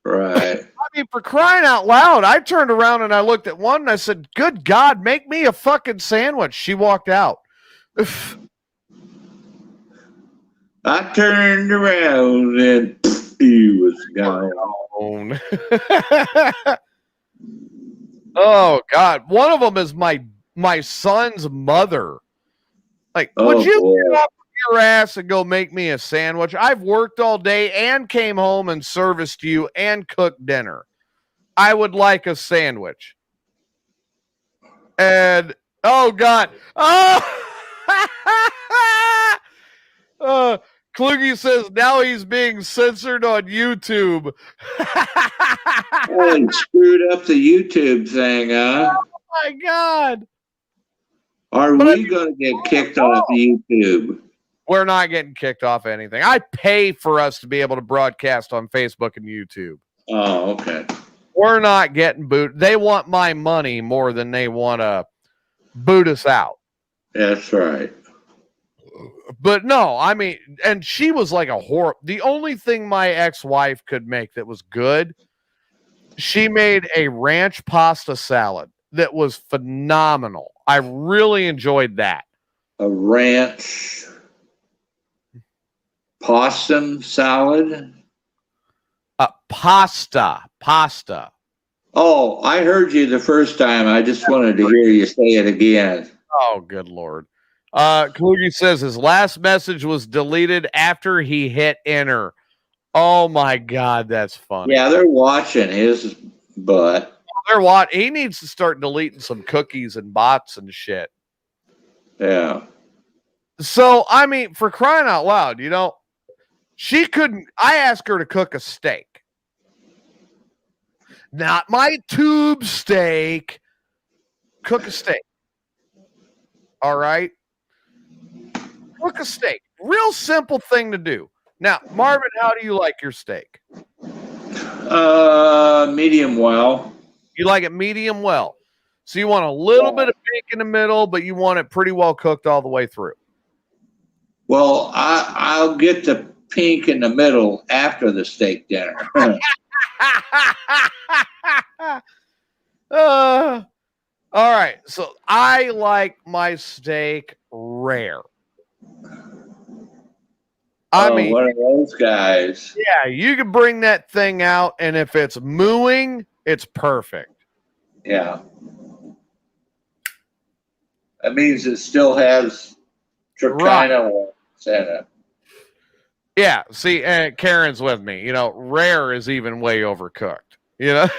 Right. I mean, for crying out loud, I turned around and I looked at one and I said, "Good God, make me a fucking sandwich." She walked out. I turned around and he was gone. Oh God, one of them is my son's mother. Like, would you get up your ass and go make me a sandwich? I've worked all day and came home and serviced you and cooked dinner. I would like a sandwich. And oh God, Kluge says now he's being censored on YouTube. Oh, he screwed up the YouTube thing, huh? Oh my God. Are we going to get kicked off YouTube? We're not getting kicked off anything. I pay for us to be able to broadcast on Facebook and YouTube. Oh, okay. We're not getting booted. They want my money more than they want to boot us out. That's right. But no, I mean, and she was like a whore. The only thing my ex-wife could make that was good, she made a ranch pasta salad that was phenomenal. I really enjoyed that. A ranch possum salad? Pasta. Oh, I heard you the first time. I just wanted to hear you say it again. Oh, good Lord. Kluge says his last message was deleted after he hit enter. Oh my God, that's funny. Yeah, they're watching his butt. He needs to start deleting some cookies and bots and shit. Yeah. So, I mean, for crying out loud, she couldn't. I asked her to cook a steak. Not my tube steak. Cook a steak. All right? Cook a steak. Real simple thing to do. Now, Marvin, how do you like your steak? Medium well. You like it medium well. So you want a little bit of pink in the middle, but you want it pretty well cooked all the way through. Well, I'll get the pink in the middle after the steak dinner. All right. So I like my steak rare. I mean, one of those guys. Yeah, you can bring that thing out, and if it's mooing, it's perfect. Yeah. That means it still has trichina in it. Yeah, see, Karen's with me. Rare is even way overcooked. Yeah.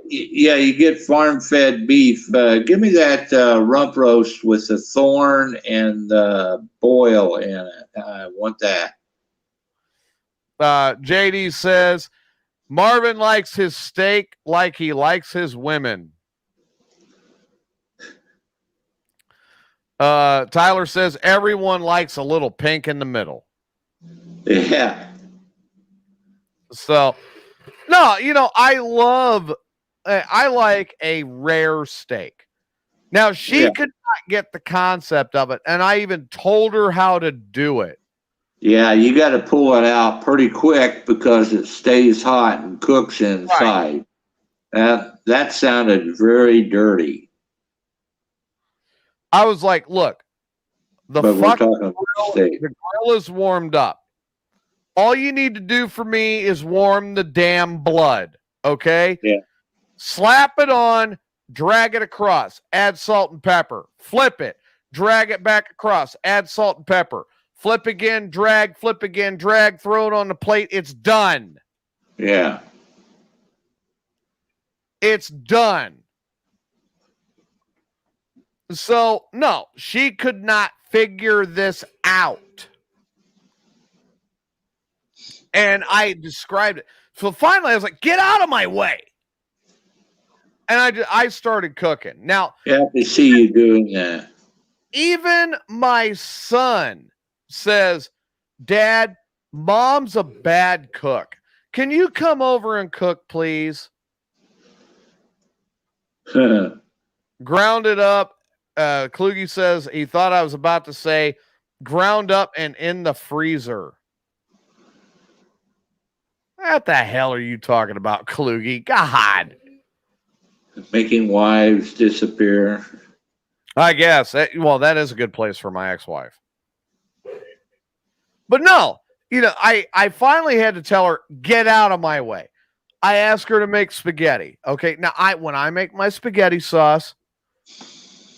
You get farm-fed beef. Give me that rump roast with the thorn and the boil in it. I want that. JD says, Marvin likes his steak like he likes his women. Tyler says, everyone likes a little pink in the middle. Yeah. So, No, I like a rare steak. Now, she could not get the concept of it, and I even told her how to do it. Yeah, you got to pull it out pretty quick because it stays hot and cooks inside. That sounded very dirty. I was like, look, the grill is warmed up. All you need to do for me is warm the damn blood, okay? Yeah. Slap it on, drag it across, add salt and pepper, flip it, drag it back across, add salt and pepper, flip again, drag, throw it on the plate. It's done. Yeah. It's done. So, no, she could not figure this out. And I described it. So finally, I was like, get out of my way. And I started cooking. Now, yeah, I see you doing that. Even my son says, Dad, Mom's a bad cook. Can you come over and cook, please? Ground it up. Kluge says he thought I was about to say ground up and in the freezer. What the hell are you talking about, Kluge? God. Making wives disappear. I guess. That is a good place for my ex-wife. But no, I finally had to tell her, get out of my way. I asked her to make spaghetti. Okay. Now, when I make my spaghetti sauce,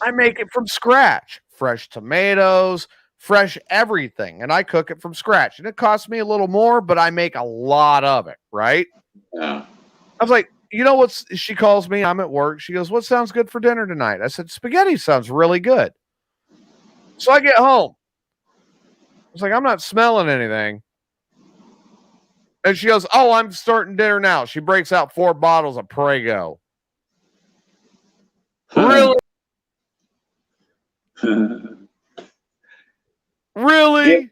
I make it from scratch. Fresh tomatoes, fresh everything. And I cook it from scratch. And it costs me a little more, but I make a lot of it, right? Yeah. I was like, she calls me, I'm at work. She goes, what sounds good for dinner tonight? I said, spaghetti sounds really good. So I get home. I was like, I'm not smelling anything. And she goes, oh, I'm starting dinner now. She breaks out 4 bottles of Prego. Really? Really?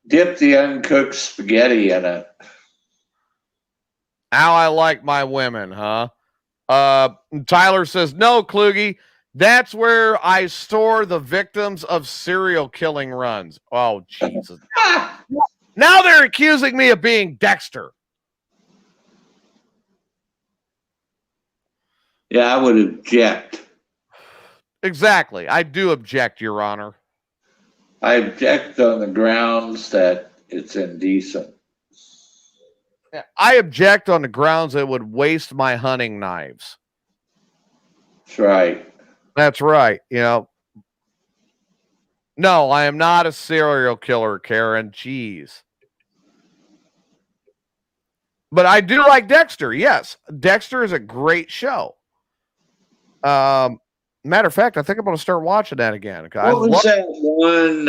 Dip the uncooked spaghetti in it. How I like my women, huh? Tyler says, no, Kluge, that's where I store the victims of serial killing runs. Oh, Jesus. Now they're accusing me of being Dexter. Yeah, I would object. Exactly. I do object, Your Honor. I object on the grounds that it's indecent. I object on the grounds it would waste my hunting knives. That's right. That's right. No, I am not a serial killer, Karen. Jeez. But I do like Dexter. Yes. Dexter is a great show. Matter of fact, I think I'm going to start watching that again. What was that one?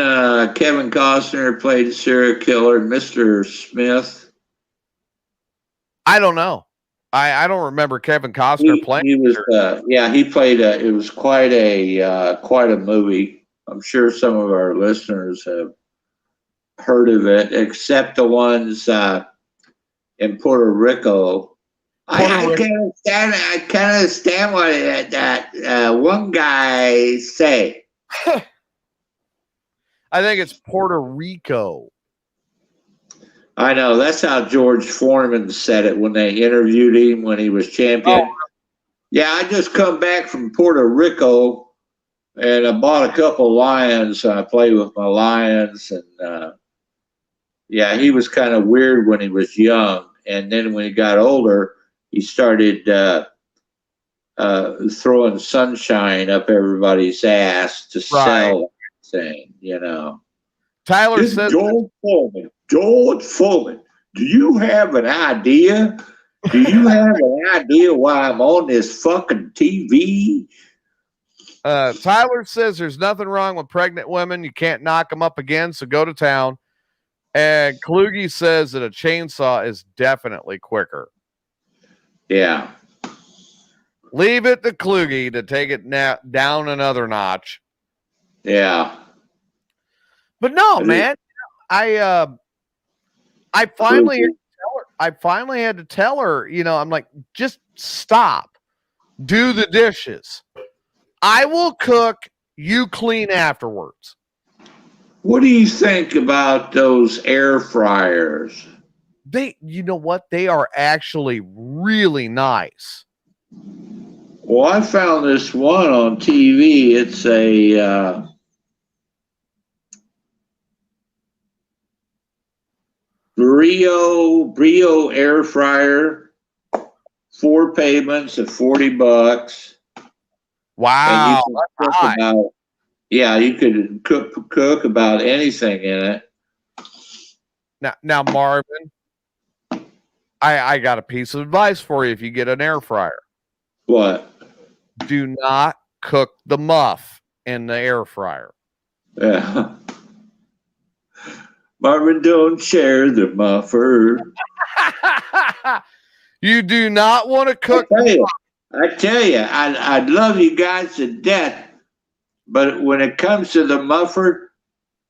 Kevin Costner played serial killer, Mr. Smith. I don't know. I don't remember Kevin Costner playing. He was, he played. It was quite a movie. I'm sure some of our listeners have heard of it, except the ones in Puerto Rico. I can't understand what that one guy say. I think it's Puerto Rico. I know. That's how George Foreman said it when they interviewed him when he was champion. Oh. Yeah, I just come back from Puerto Rico and I bought a couple lions. I play with my lions. And he was kind of weird when he was young. And then when he got older, he started throwing sunshine up everybody's ass to sell thing, Tyler says George Foreman, do you have an idea? Do you have an idea why I'm on this fucking TV? Tyler says there's nothing wrong with pregnant women. You can't knock them up again, so go to town. And Kluge says that a chainsaw is definitely quicker. Yeah. Leave it to Kluge to take it down another notch. Yeah. But no, man, I finally tell her, I finally had to tell her, I'm like, just stop. Do the dishes. I will cook, you clean afterwards. What do you think about those air fryers? You know what? They are actually really nice. Well, I found this one on TV. It's a Brio air fryer, 4 payments at $40. Wow. You could cook about anything in it. Now, Marvin, I got a piece of advice for you if you get an air fryer. What? Do not cook the muff in the air fryer. Yeah. Marvin, don't share the muffer. You do not want to cook. I tell you, I'd love you guys to death, but when it comes to the muffer,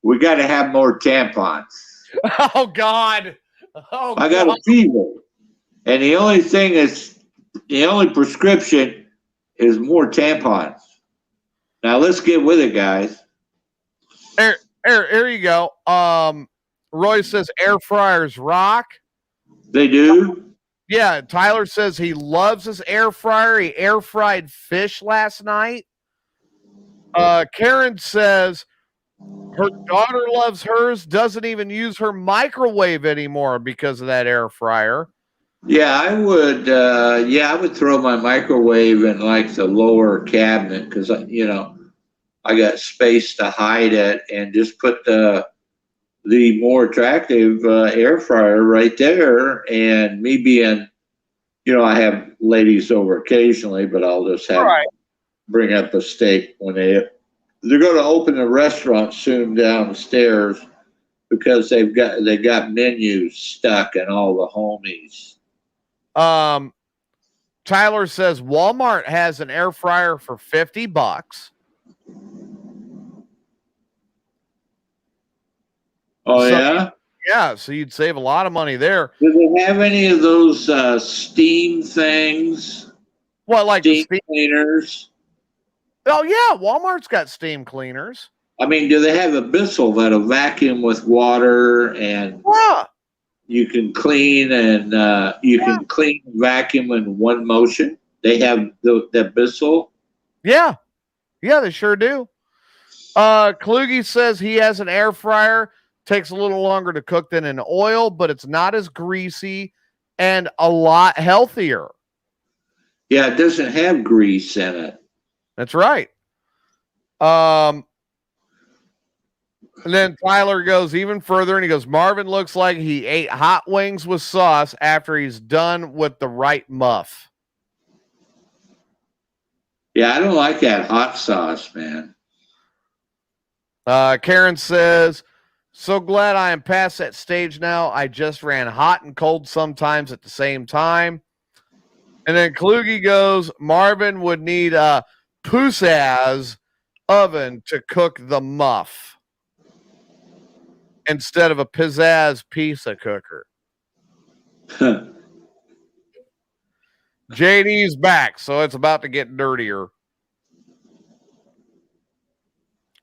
we got to have more tampons. Oh God! I got a fever, and the only prescription is more tampons. Now let's get with it, guys. Here you go. Roy says air fryers rock. They do. Yeah, Tyler says he loves his air fryer. He air fried fish last night. Karen says her daughter loves hers, doesn't even use her microwave anymore because of that air fryer. Yeah, I would. I would throw my microwave in like the lower cabinet because I got space to hide it, and just put the more attractive air fryer right there. And me being, I have ladies over occasionally, but I'll just bring up a steak when they're going to open a restaurant soon downstairs because they got menus stuck in all the homies. Tyler says Walmart has an air fryer for $50. Oh, yeah? Yeah, so you'd save a lot of money there. Do they have any of those steam things? What, like steam cleaners? Oh, yeah, Walmart's got steam cleaners. I mean, do they have a Bissell that'll vacuum with water and you can clean and can clean and vacuum in one motion? They have that Bissell? Yeah. Yeah, they sure do. Kluge says he has an air fryer. Takes a little longer to cook than an oil, but it's not as greasy and a lot healthier. Yeah, it doesn't have grease in it. That's right. And then Tyler goes even further and he goes, Marvin looks like he ate hot wings with sauce after he's done with the right muff. Yeah, I don't like that hot sauce, man. Karen says, so glad I am past that stage now. I just ran hot and cold sometimes at the same time. And then Kluge goes, Marvin would need a Pussaz oven to cook the muff instead of a pizzazz pizza cooker. JD's back, so it's about to get dirtier.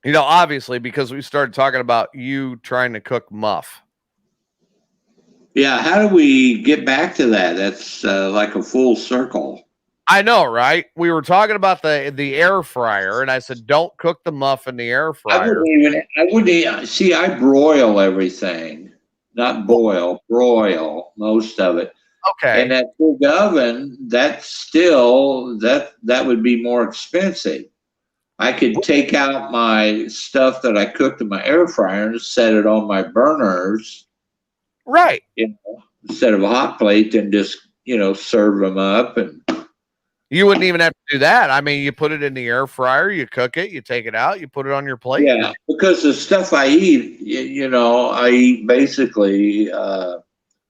Obviously, because we started talking about you trying to cook muff. Yeah, how do we get back to that? That's like a full circle. I know, right? We were talking about the air fryer, and I said, don't cook the muff in the air fryer. I wouldn't even see, I broil everything. Not boil, broil most of it. Okay. And that big oven, that would be more expensive. I could take out my stuff that I cooked in my air fryer and set it on my burners. Right. Instead of a hot plate, and just, serve them up. And you wouldn't even have to do that. I mean, you put it in the air fryer, you cook it, you take it out, you put it on your plate. Yeah, because the stuff I eat, I eat basically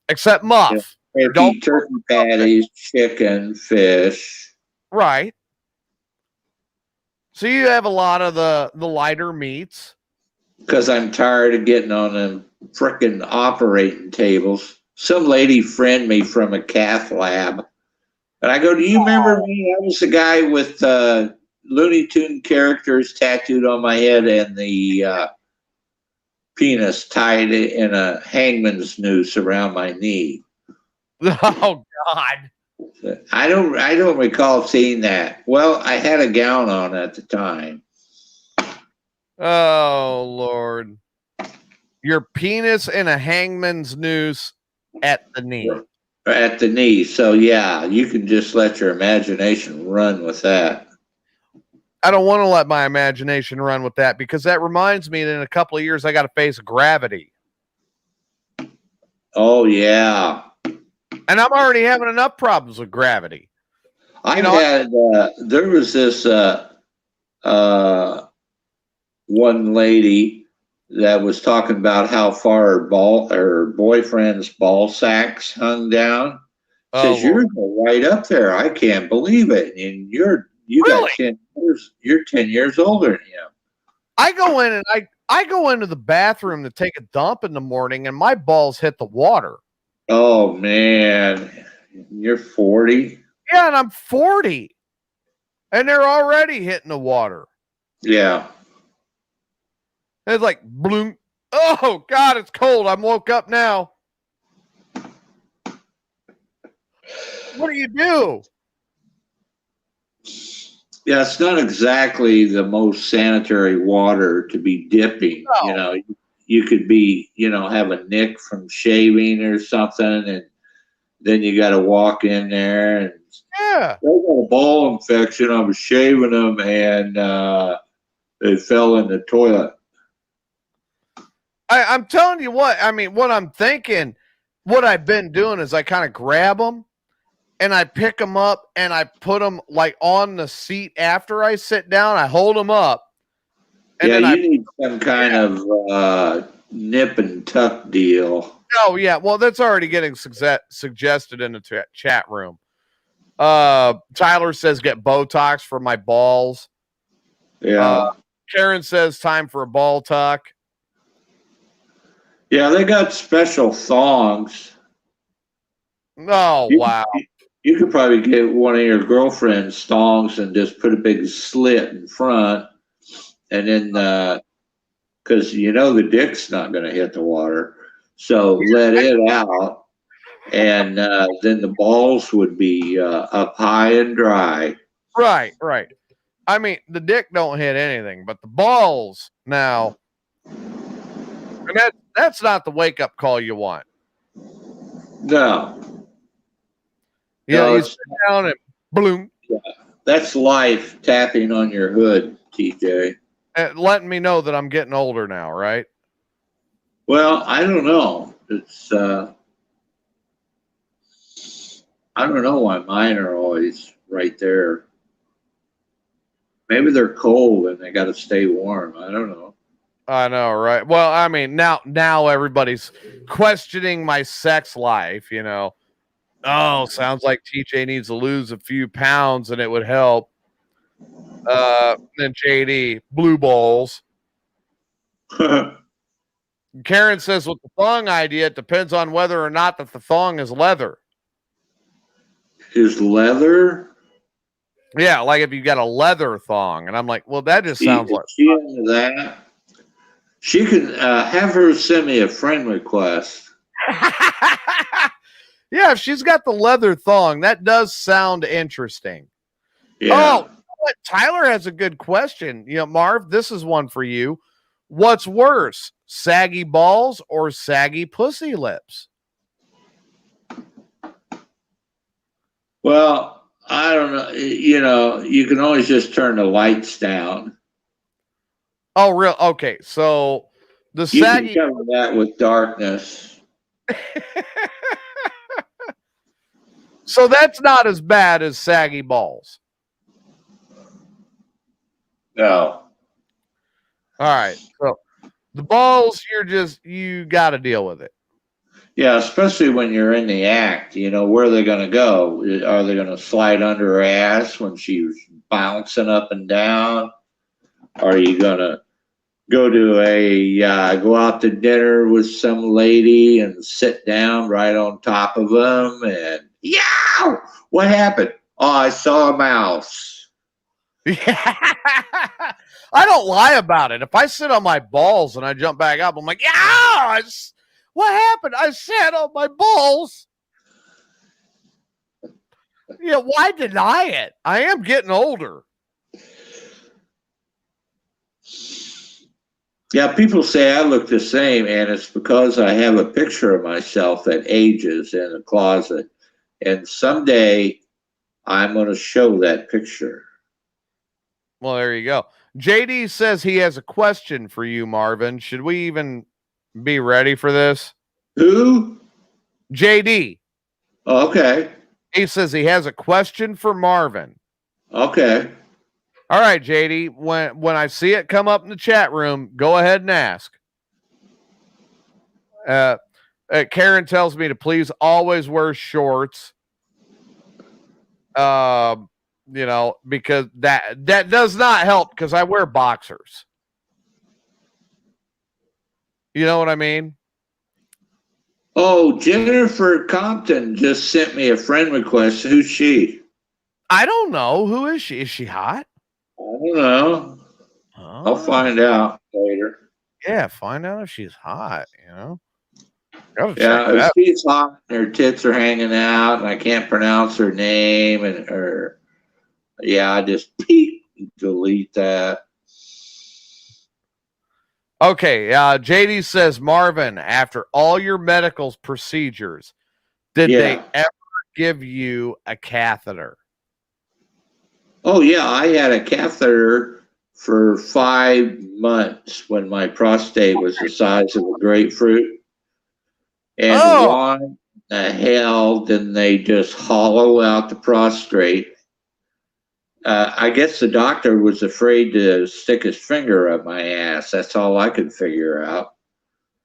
except muff. Turkey patties, chicken, fish. Right. So you have a lot of the lighter meats. Because I'm tired of getting on them frickin' operating tables, some lady friend me from a cath lab. And I go, do you remember me? I was the guy with Looney Tune characters tattooed on my head and the penis tied in a hangman's noose around my knee. Oh God. I don't recall seeing that. Well, I had a gown on at the time. Oh Lord. Your penis in a hangman's noose at the knee. At the knee. So yeah, you can just let your imagination run with that. I don't want to let my imagination run with that because that reminds me that in a couple of years I got to face gravity. Oh yeah. And I'm already having enough problems with gravity. There was this one lady that was talking about how far her boyfriend's ball sacks hung down. Says, you're right up there. I can't believe it. And you really? got 10 years. You're 10 years older than him. I go in and I go into the bathroom to take a dump in the morning and my balls hit the water. Oh man. You're 40? Yeah, and I'm 40. And they're already hitting the water. Yeah. It's like bloom. Oh God, it's cold. I'm woke up now. What do you do? Yeah, it's not exactly the most sanitary water to be dipping. No. You know, you could be, have a nick from shaving or something, and then you got to walk in there and yeah, they got a ball infection. I was shaving them and they fell in the toilet. I'm telling you what. I mean, what I'm thinking, what I've been doing is I kind of grab them and I pick them up and I put them like on the seat after I sit down. I hold them up. And then you need some kind of nip and tuck deal. Oh yeah, well that's already getting suggested in the chat room. Tyler says get Botox for my balls. Yeah. Karen says time for a ball tuck. Yeah, they got special thongs. Oh, wow. You could probably get one of your girlfriend's thongs and just put a big slit in front. And then, because the dick's not going to hit the water. So let it out. And then the balls would be up high and dry. Right. I mean, the dick don't hit anything, but the balls now. And that's not the wake up call you want. No. You sit down and bloom. Yeah, that's life tapping on your hood, TJ. And letting me know that I'm getting older now, right? Well, I don't know. It's I don't know why mine are always right there. Maybe they're cold and they got to stay warm. I don't know. I know, right? Well, I mean, now everybody's questioning my sex life, Oh, sounds like TJ needs to lose a few pounds and it would help. Then JD, blue balls. Karen says with the thong idea, it depends on whether or not that the thong is leather. Is leather? Yeah, like if you got a leather thong. And I'm like, well, that just sounds like she into that. She can have her send me a friend request. Yeah, if she's got the leather thong, that does sound interesting. Yeah. Oh, Tyler has a good question. Marv, this is one for you. What's worse, saggy balls or saggy pussy lips? Well, I don't know. You can always just turn the lights down. Oh, real? Okay, so the you saggy. can cover that with darkness. So that's not as bad as saggy balls. No. All right. So the balls, you got to deal with it. Yeah, especially when you're in the act, where are they going to go? Are they going to slide under her ass when she's bouncing up and down? Are you going to go out to dinner with some lady and sit down right on top of them. And yeah, what happened? Oh, I saw a mouse. Yeah. I don't lie about it. If I sit on my balls and I jump back up, I'm like, yeah, what happened? I sat on my balls. Yeah, why deny it? I am getting older. Yeah, people say I look the same, and it's because I have a picture of myself that ages in the closet. And someday I'm going to show that picture. Well, there you go. JD says he has a question for you, Marvin. Should we even be ready for this? Who? JD. Okay. He says he has a question for Marvin. Okay. All right, JD. When I see it come up in the chat room, go ahead and ask. Karen tells me to please always wear shorts. Because that does not help because I wear boxers. You know what I mean? Oh, Jennifer Compton just sent me a friend request. Who's she? I don't know. Who is she? Is she hot? I don't know. Oh. I'll find out later. Yeah, find out if she's hot, Yeah, if she's hot and her tits are hanging out and I can't pronounce her name I just delete that. Okay, JD says, Marvin, after all your medical procedures, did they ever give you a catheter? Oh, yeah, I had a catheter for 5 months when my prostate was the size of a grapefruit. And why the hell didn't they just hollow out the prostate? I guess the doctor was afraid to stick his finger up my ass. That's all I could figure out.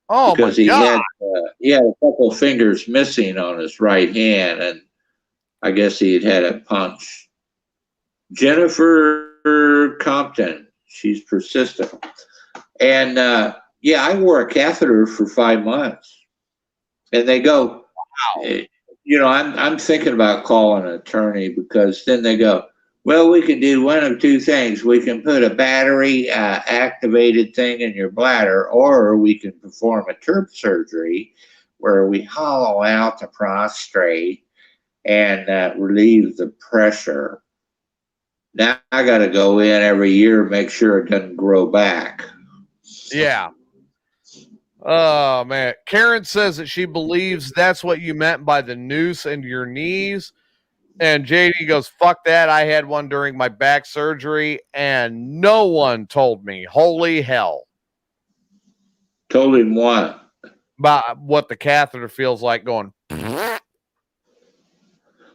Oh, because he had a couple of fingers missing on his right hand, and I guess he had a punch. Jennifer Compton, she's persistent, and I wore a catheter for 5 months, and they go, wow. I'm thinking about calling an attorney because then they go, well, we can do one of two things. We can put a battery activated thing in your bladder, or we can perform a TURP surgery where we hollow out the prostate and relieve the pressure. Now I got to go in every year, make sure it doesn't grow back. Yeah. Oh, man. Karen says that she believes that's what you meant by the noose into your knees. And JD goes, fuck that. I had one during my back surgery and no one told me. Holy hell. Told him what? About what the catheter feels like going. Oh,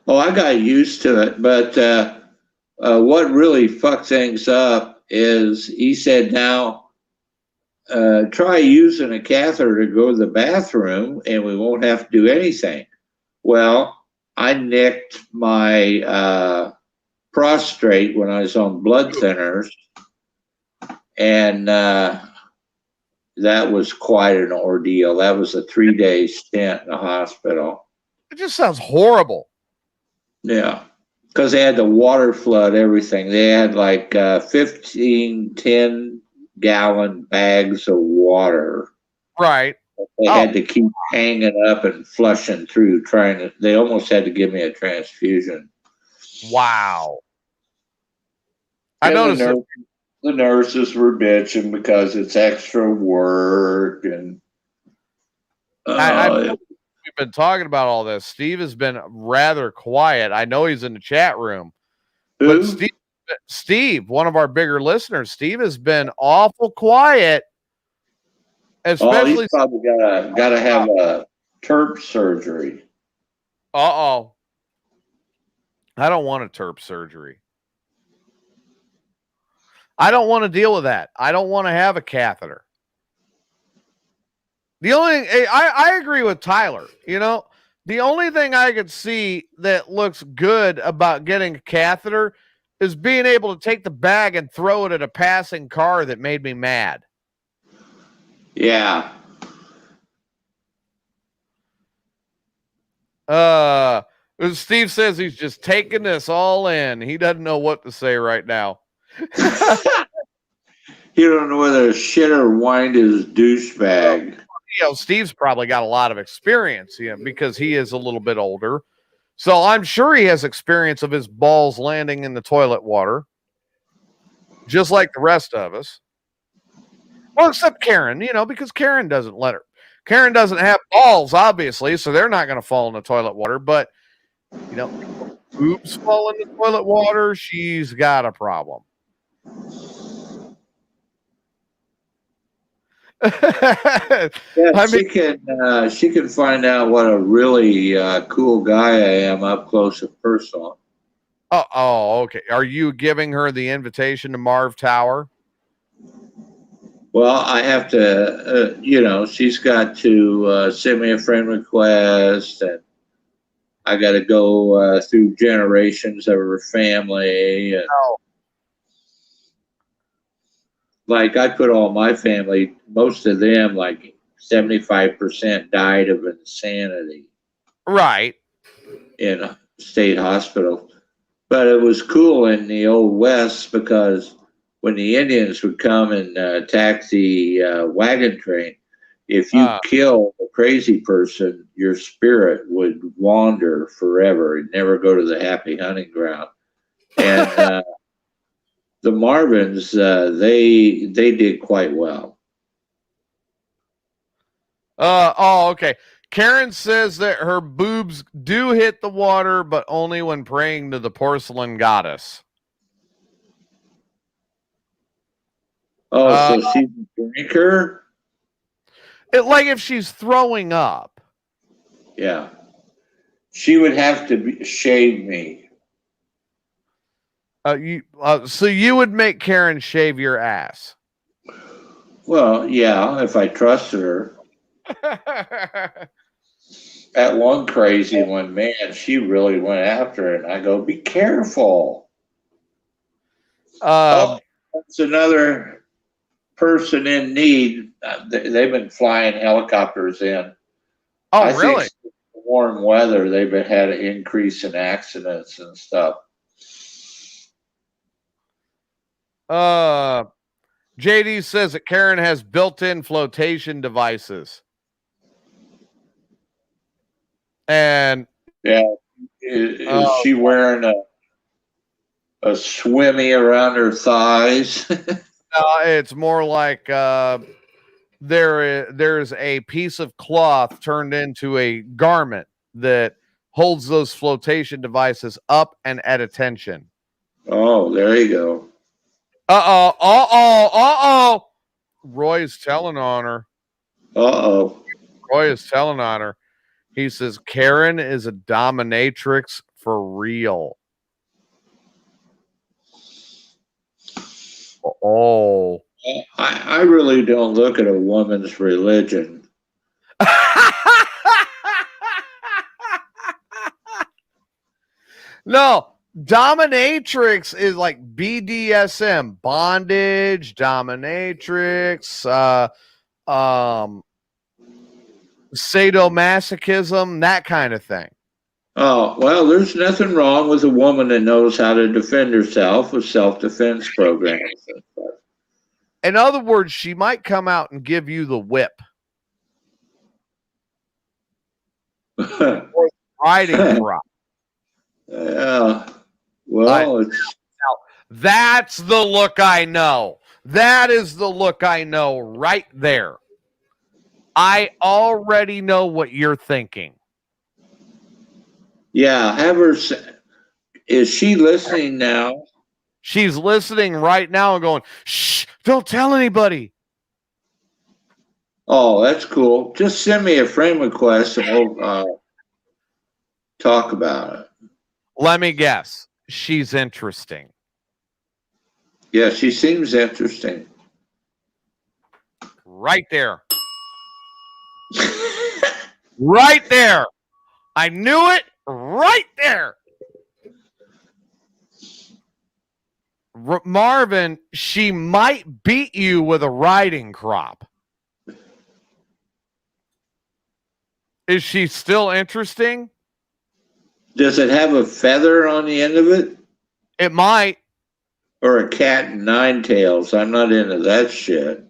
I got used to it. But what really fucked things up is he said, now try using a catheter to go to the bathroom and we won't have to do anything. Well, I nicked my prostate when I was on blood thinners, and that was quite an ordeal. That was a 3-day stint in the hospital. It just sounds horrible. Yeah, because they had to water flood everything. They had like 15 10-gallon bags of water. Right. They had to keep hanging up and flushing through, they almost had to give me a transfusion. Wow. I noticed the nurses were bitching because it's extra work. And we've been talking about all this. Steve has been rather quiet. I know he's in the chat room. Who? But Steve, one of our bigger listeners, Steve has been awful quiet. Especially he's probably got to have a TURP surgery. I don't want a TURP surgery. I don't want to deal with that. I don't want to have a catheter. The only thing, I agree with Tyler. The only thing I could see that looks good about getting a catheter is being able to take the bag and throw it at a passing car that made me mad. Yeah. Steve says he's just taking this all in. He doesn't know what to say right now. He don't know whether to shit or wind his douchebag. Steve's probably got a lot of experience because he is a little bit older. So I'm sure he has experience of his balls landing in the toilet water, just like the rest of us. Well, except Karen, because Karen doesn't let her. Karen doesn't have balls, obviously, so they're not going to fall in the toilet water. But, boobs fall in the toilet water, she's got a problem. Yeah, she can find out what a really cool guy I am up close and personal. Oh, okay. Are you giving her the invitation to Marv Tower? Well, I have to, she's got to send me a friend request, and I got to go through generations of her family. And, like, I put all my family, most of them, like 75% died of insanity. Right. In a state hospital. But it was cool in the old West because when the Indians would come and attack the wagon train, if you kill a crazy person, your spirit would wander forever and never go to the happy hunting ground. And the Marvins, they did quite well. Okay. Karen says that her boobs do hit the water, but only when praying to the porcelain goddess. Oh, so she's a drinker? Like if she's throwing up. Yeah. She would have to shave me. So you would make Karen shave your ass? Well, yeah, if I trusted her. That one crazy one, man, she really went after it. And I go, be careful. That's another person in need. They've been flying helicopters in. Oh, I really? Think warm weather, they've had an increase in accidents and stuff. JD says that Karen has built-in flotation devices. And yeah, is she wearing a swimmy around her thighs? It's more like there's a piece of cloth turned into a garment that holds those flotation devices up and at attention. Oh, there you go. Roy's telling on her. Roy is telling on her. He says Karen is a dominatrix for real. I really don't look at a woman's religion. No, dominatrix is like BDSM, bondage, dominatrix, sadomasochism, that kind of thing. Oh, well, there's nothing wrong with a woman that knows how to defend herself with self-defense programs. In other words, she might come out and give you the whip. Or riding crop. Yeah. Well, that's the look I know. That is the look I know right there. I already know what you're thinking. Yeah, have her. Is she listening now? She's listening right now and going, shh, don't tell anybody. Oh, that's cool. Just send me a friend request and we'll talk about it. Let me guess. She's interesting. Yeah, she seems interesting. Right there. Right there. I knew it right there. Marvin, she might beat you with a riding crop. Is she still interesting? Does it have a feather on the end of it? It might. Or a cat and nine tails? I'm not into that shit.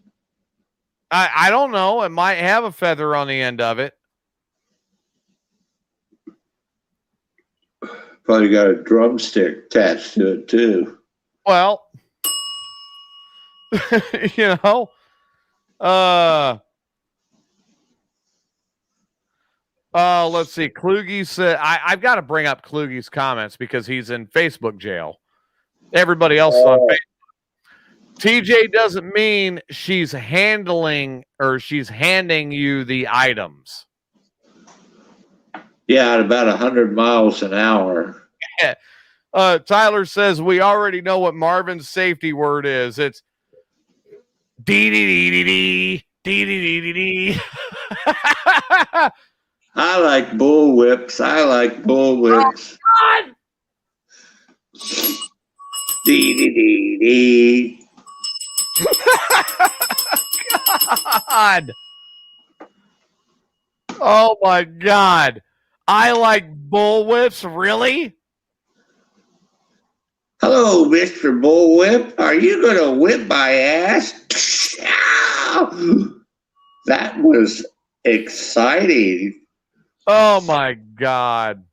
I don't know. It might have a feather on the end of it. Probably got a drumstick attached to it too. Well, you know, let's see. Kluge said, I've got to bring up Kluge's comments because he's in Facebook jail. Everybody else is on Facebook. TJ doesn't mean she's handling or she's handing you the items. Yeah, at about 100 miles an hour. Tyler says we already know what Marvin's safety word is. It's dee dee dee dee dee dee dee dee. I like bull whips. Oh, God. Dee dee dee dee. God. Oh my God. I like bullwhips, really? Hello, Mr. Bullwhip. Are you going to whip my ass? That was exciting. Oh my God.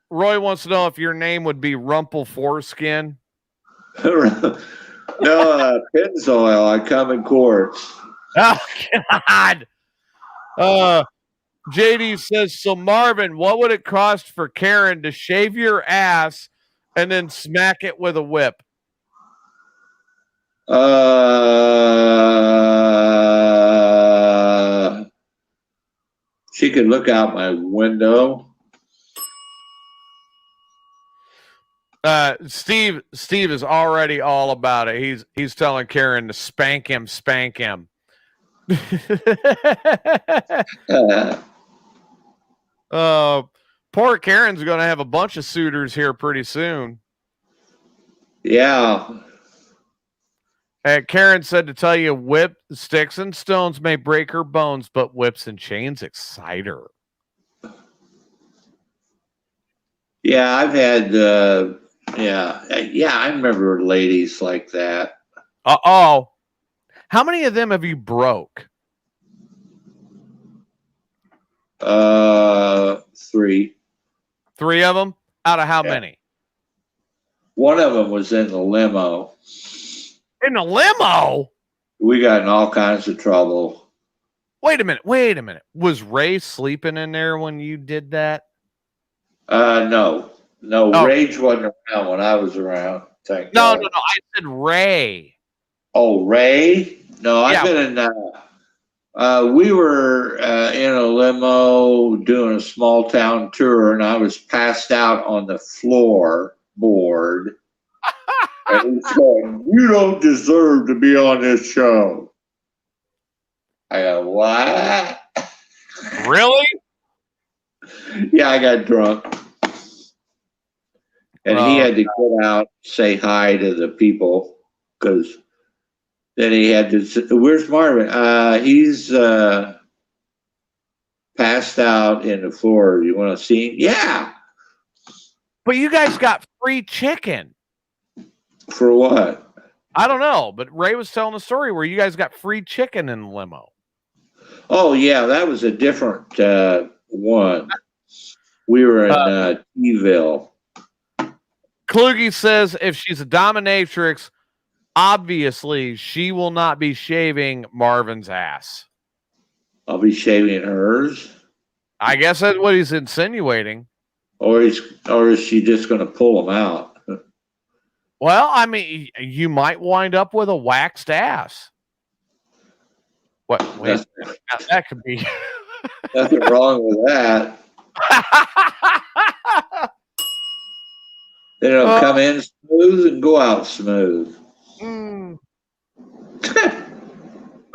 Roy wants to know if your name would be Rumple Foreskin. No, Pennzoil. I come in quarts. Oh God. JD says, so Marvin, what would it cost for Karen to shave your ass and then smack it with a whip? She could look out my window. Steve is already all about it. He's telling Karen to spank him. Poor Karen's going to have a bunch of suitors here pretty soon. Yeah. Karen said to tell you, whip, sticks, and stones may break her bones, but whips and chains excite her. Yeah, I've had, I remember ladies like that. Uh-oh. How many of them have you broke? 3. 3 of them? Out of how many? One of them was in the limo. In the limo? We got in all kinds of trouble. Wait a minute. Was Ray sleeping in there when you did that? No. Oh. Rage wasn't around when I was around. Thank God. No. I said Ray. Oh, Ray? No, Yeah. I've been in. We were in a limo doing a small town tour, and I was passed out on the floorboard. And he said, "You don't deserve to be on this show." I go, "What?" Really? Yeah, I got drunk. And he had to get out, say hi to the people, because then he had to say, "Where's Marvin?" He's passed out in the floor. You want to see him? Yeah. But you guys got free chicken. For what? I don't know, but Ray was telling a story where you guys got free chicken in the limo. Oh, yeah, that was a different one. We were in T-ville. Kluge says if she's a dominatrix, obviously she will not be shaving Marvin's ass. I'll be shaving hers. I guess that's what he's insinuating. Or is she just going to pull them out? Well, I mean, you might wind up with a waxed ass. What? Wait, that could be. Nothing wrong with that. It'll come in smooth and go out smooth.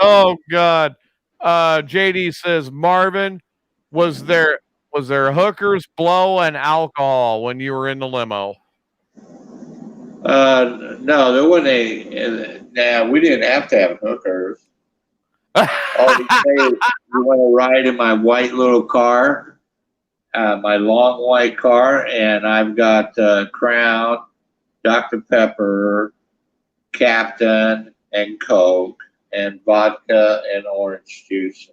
Oh God. JD says, Marvin, was there hookers, blow, and alcohol when you were in the limo? No, there wasn't any. Nah, we didn't have to have hookers. All you say is, you want to ride in my white little car, my long white car, and I've got Crown, Dr. Pepper, Captain, and Coke, and vodka and orange juice.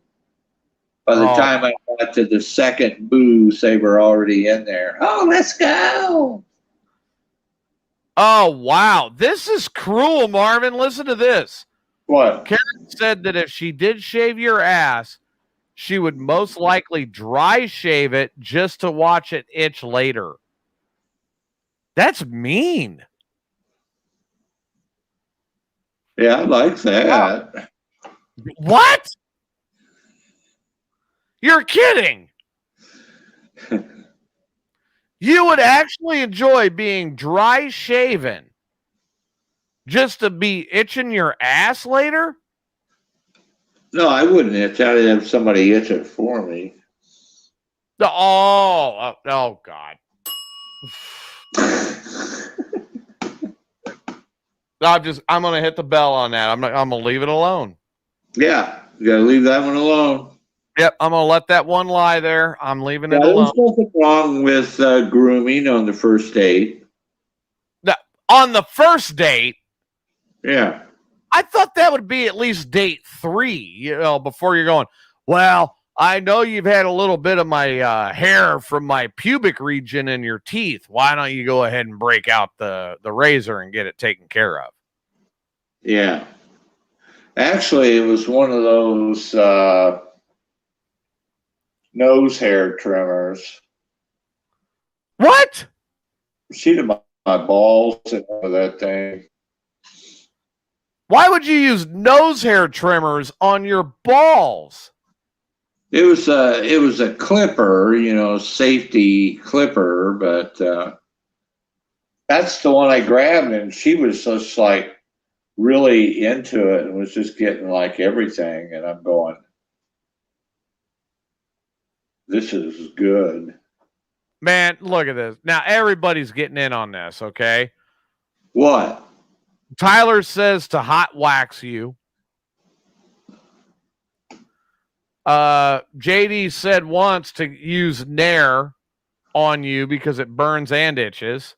By the time I got to the second booze, they were already in there. Oh, let's go. Oh, wow. This is cruel, Marvin. Listen to this. What? Karen said that if she did shave your ass, she would most likely dry shave it just to watch it itch later. That's mean. Yeah, I like that. What? You're kidding. You would actually enjoy being dry shaven just to be itching your ass later? No, I wouldn't itch. I'd have somebody itch it for me. Oh God. I'm going to hit the bell on that. I'm going to leave it alone. Yeah, you got to leave that one alone. Yep, I'm going to let that one lie there. I'm leaving it There's alone. nothing wrong with grooming on the first date. On the first date? Yeah. I thought that would be at least date 3, before you're going, well, I know you've had a little bit of my hair from my pubic region in your teeth. Why don't you go ahead and break out the razor and get it taken care of? Yeah. Actually, it was one of those nose hair trimmers. What? See my balls and all that thing. Why would you use nose hair trimmers on your balls? It was a clipper, safety clipper, but that's the one I grabbed, and she was just like really into it and was just getting like everything, and I'm going, this is good. Man, look at this. Now everybody's getting in on this, okay? What? Tyler says to hot wax you. JD said once to use Nair on you because it burns and itches.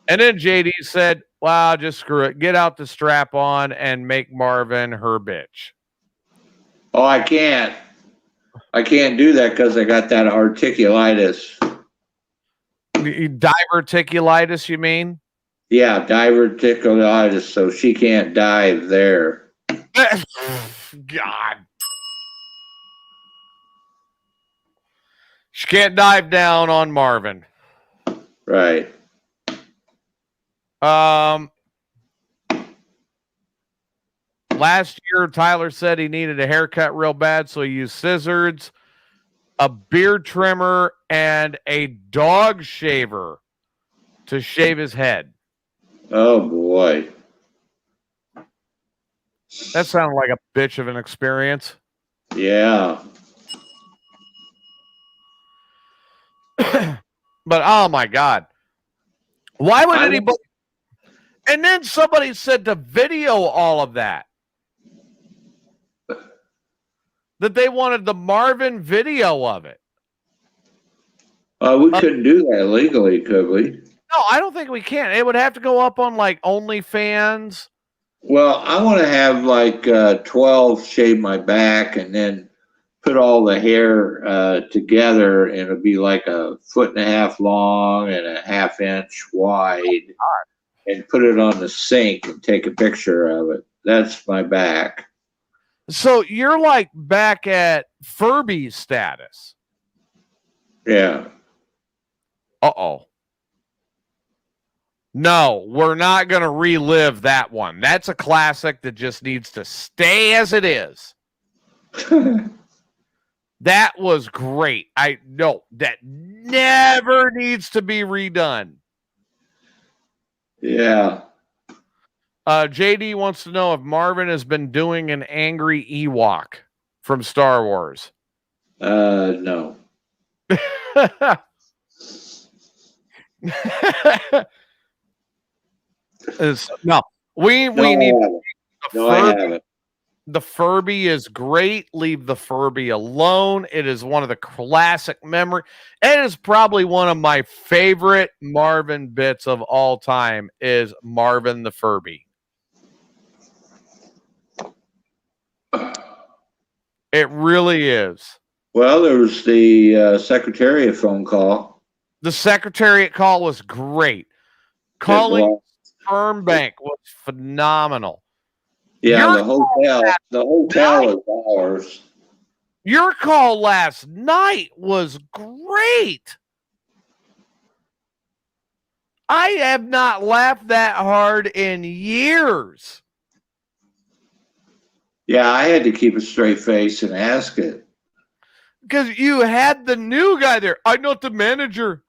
And then JD said, wow, just screw it. Get out the strap on and make Marvin her bitch. Oh, I can't do that because I got that articulitis. Diverticulitis, you mean? Yeah, diverticulitis, so she can't dive there. God. She can't dive down on Marvin. Right. Last year, Tyler said he needed a haircut real bad, so he used scissors, a beard trimmer, and a dog shaver to shave his head. Oh, boy. That sounded like a bitch of an experience. Yeah. But, oh, my God. Why would anybody... And then somebody said to video all of that. That they wanted the Marvin video of it. We couldn't do that legally, could we? No, I don't think we can. It would have to go up on like OnlyFans. Well, I want to have like 12 shave my back and then put all the hair together, and it'll be like 1.5 feet long and 1/2 inch wide, and put it on the sink and take a picture of it. That's my back. So you're like back at Furby status. Yeah. Uh-oh. No, we're not going to relive that one. That's a classic that just needs to stay as it is. That was great. That never needs to be redone. Yeah. JD wants to know if Marvin has been doing an angry Ewok from Star Wars. No. No, we need I haven't. The Furby is great. Leave the Furby alone. It is one of the classic memory. It is probably one of my favorite Marvin bits of all time is Marvin the Furby. It really is. Well, there was the Secretariat phone call. The Secretariat call was great. Calling Sperm Bank was phenomenal. Yeah, the hotel is ours. Your call last night was great. I have not laughed that hard in years. Yeah, I had to keep a straight face and ask it. Because you had the new guy there. I'm not the manager.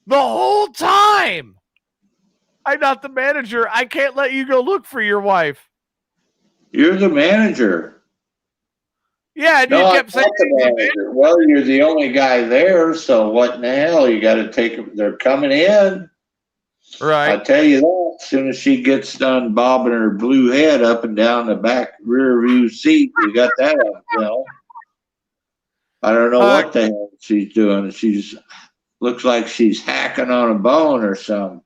The whole time. I'm not the manager. I can't let you go look for your wife. You're the manager. Yeah, and you kept saying the manager. Well, you're the only guy there, so what in the hell? You got to take them. They're coming in. Right. I tell you that. As soon as she gets done bobbing her blue head up and down the back rear view seat, you got that up, you know. I don't know what the hell she's doing. Looks like she's hacking on a bone or something.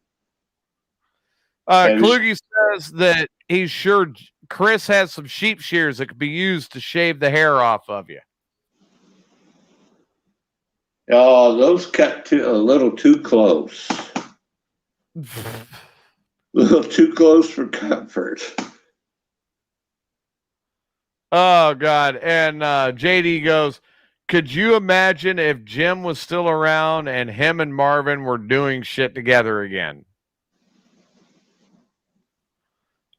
Kluge says that he's sure Chris has some sheep shears that could be used to shave the hair off of you. Oh, those cut a little too close. A little too close for comfort. Oh, God. And JD goes, could you imagine if Jim was still around and him and Marvin were doing shit together again?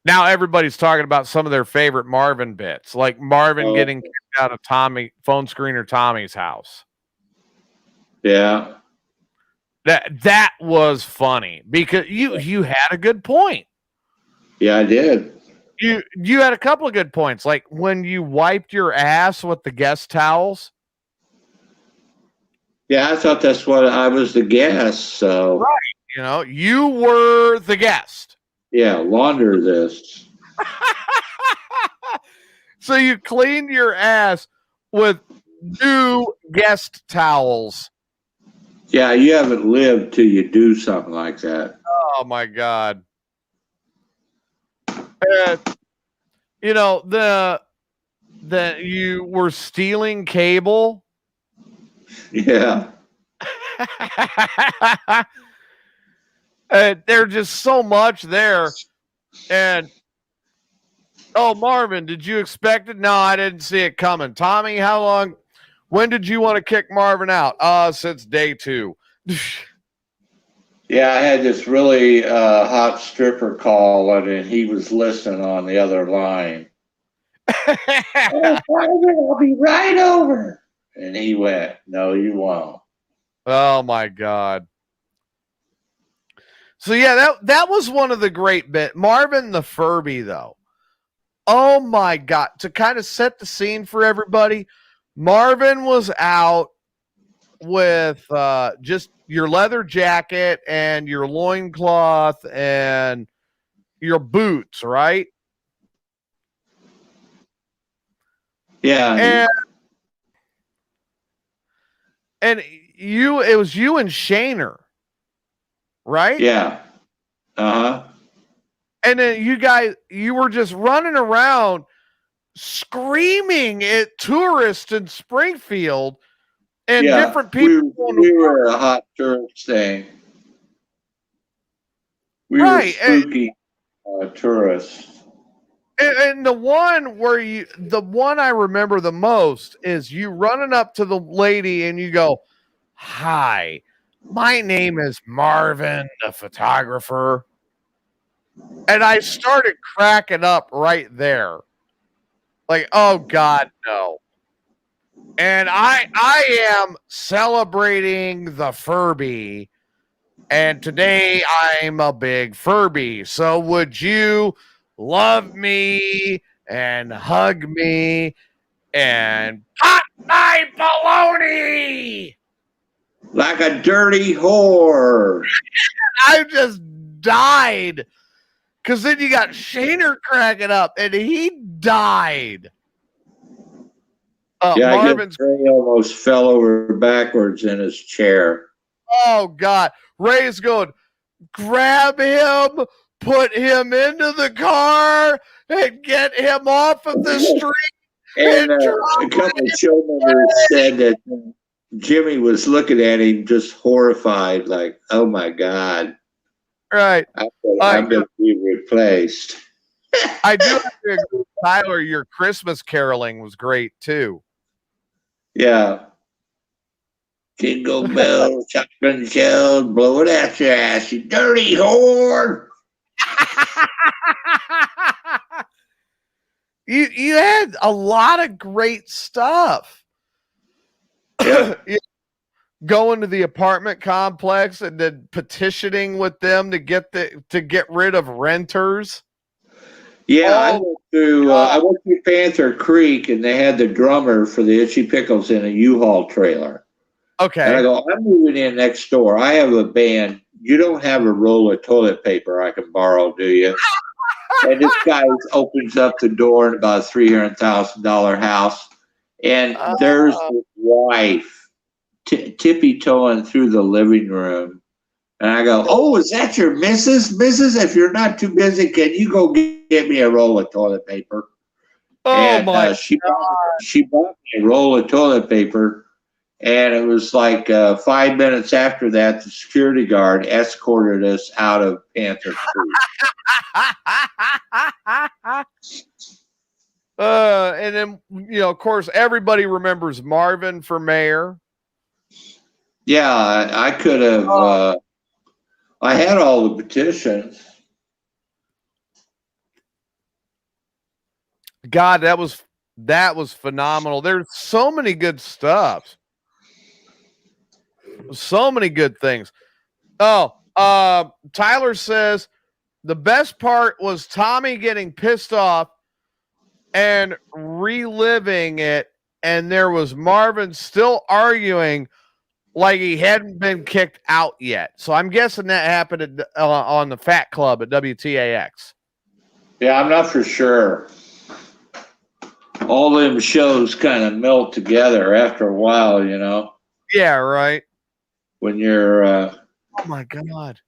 Now everybody's talking about some of their favorite Marvin bits, like Marvin getting kicked out of phone screener Tommy's house. Yeah. That was funny because you had a good point. Yeah, I did. You had a couple of good points, like when you wiped your ass with the guest towels. Yeah, I thought that's what I was the guest. So right, you were the guest. Yeah, launder this. So you cleaned your ass with new guest towels. Yeah, you haven't lived till you do something like that. Oh my God. And, that you were stealing cable. Yeah. There's just so much there. And, Marvin, did you expect it? No, I didn't see it coming. Tommy, when did you want to kick Marvin out? Since day 2. Yeah, I had this really hot stripper call, and he was listening on the other line. I'll be right over. And he went, no, you won't. Oh, my God. So, yeah, that was one of the great bits. Marvin the Furby, though. Oh, my God. To kind of set the scene for everybody, Marvin was out with just your leather jacket and your loincloth and your boots, right? Yeah. And it was you and Shaner, right? Yeah. Uh-huh. And then you were just running around screaming at tourists in Springfield and different people. We were a hot tourist thing. We were spooky tourists. And the one I remember the most is you running up to the lady and you go, "Hi, my name is Marvin, the photographer." And I started cracking up right there. Like, oh God, no. And I am celebrating the Furby. And today I'm a big Furby. So would you love me and hug me and pop my baloney like a dirty whore? I just died because then you got Shaner cracking up and he died. Yeah, Marvin's. I guess Ray almost fell over backwards in his chair. Oh God, Ray's going, grab him, put him into the car, and get him off of the street. And a couple of show members said that Jimmy was looking at him just horrified, like, "Oh my God, Right. I'm going to be replaced." I do have to agree, Tyler. Your Christmas caroling was great too. Yeah. Jingle bells, shotgun shells, blow it out your ass, you dirty whore. You had a lot of great stuff. Yeah. Going to the apartment complex and then petitioning with them to get rid of renters. Yeah, I went through Panther Creek, and they had the drummer for the Itchy Pickles in a U-Haul trailer. Okay. And I go, I'm moving in next door. I have a band. You don't have a roll of toilet paper I can borrow, do you? And this guy opens up the door in about a $300,000 house, and there's his wife tippy-toeing through the living room. And I go, "Oh, is that your missus? Missus, if you're not too busy, can you go get me a roll of toilet paper?" And she bought me a roll of toilet paper. And it was like 5 minutes after that, the security guard escorted us out of Panther Creek. And then, of course, everybody remembers Marvin for mayor. Yeah, I could have. I had all the petitions. God, that was phenomenal. There's so many good stuff. So many good things. Tyler says the best part was Tommy getting pissed off and reliving it, and there was Marvin still arguing like he hadn't been kicked out yet. So I'm guessing that happened on the Fat Club at WTAX. Yeah, I'm not for sure. All them shows kind of melt together after a while, Yeah, right. When you're oh my God.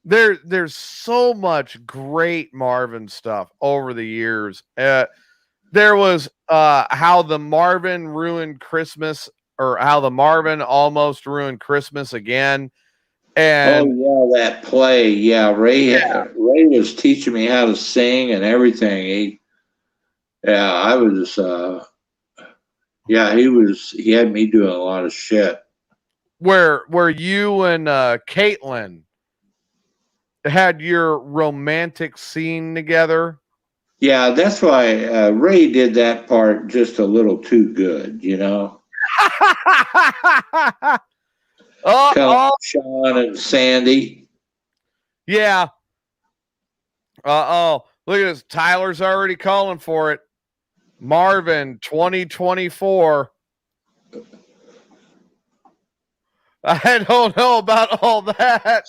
There's so much great Marvin stuff over the years. There was how the Marvin ruined Christmas, or how the Marvin almost ruined Christmas again. And that play. Yeah, Ray was teaching me how to sing and everything. He had me doing a lot of shit. Where you and Caitlin had your romantic scene together. Yeah, that's why Ray did that part just a little too good, Sean and Sandy. Yeah. Look at this. Tyler's already calling for it. Marvin 2024. I don't know about all that.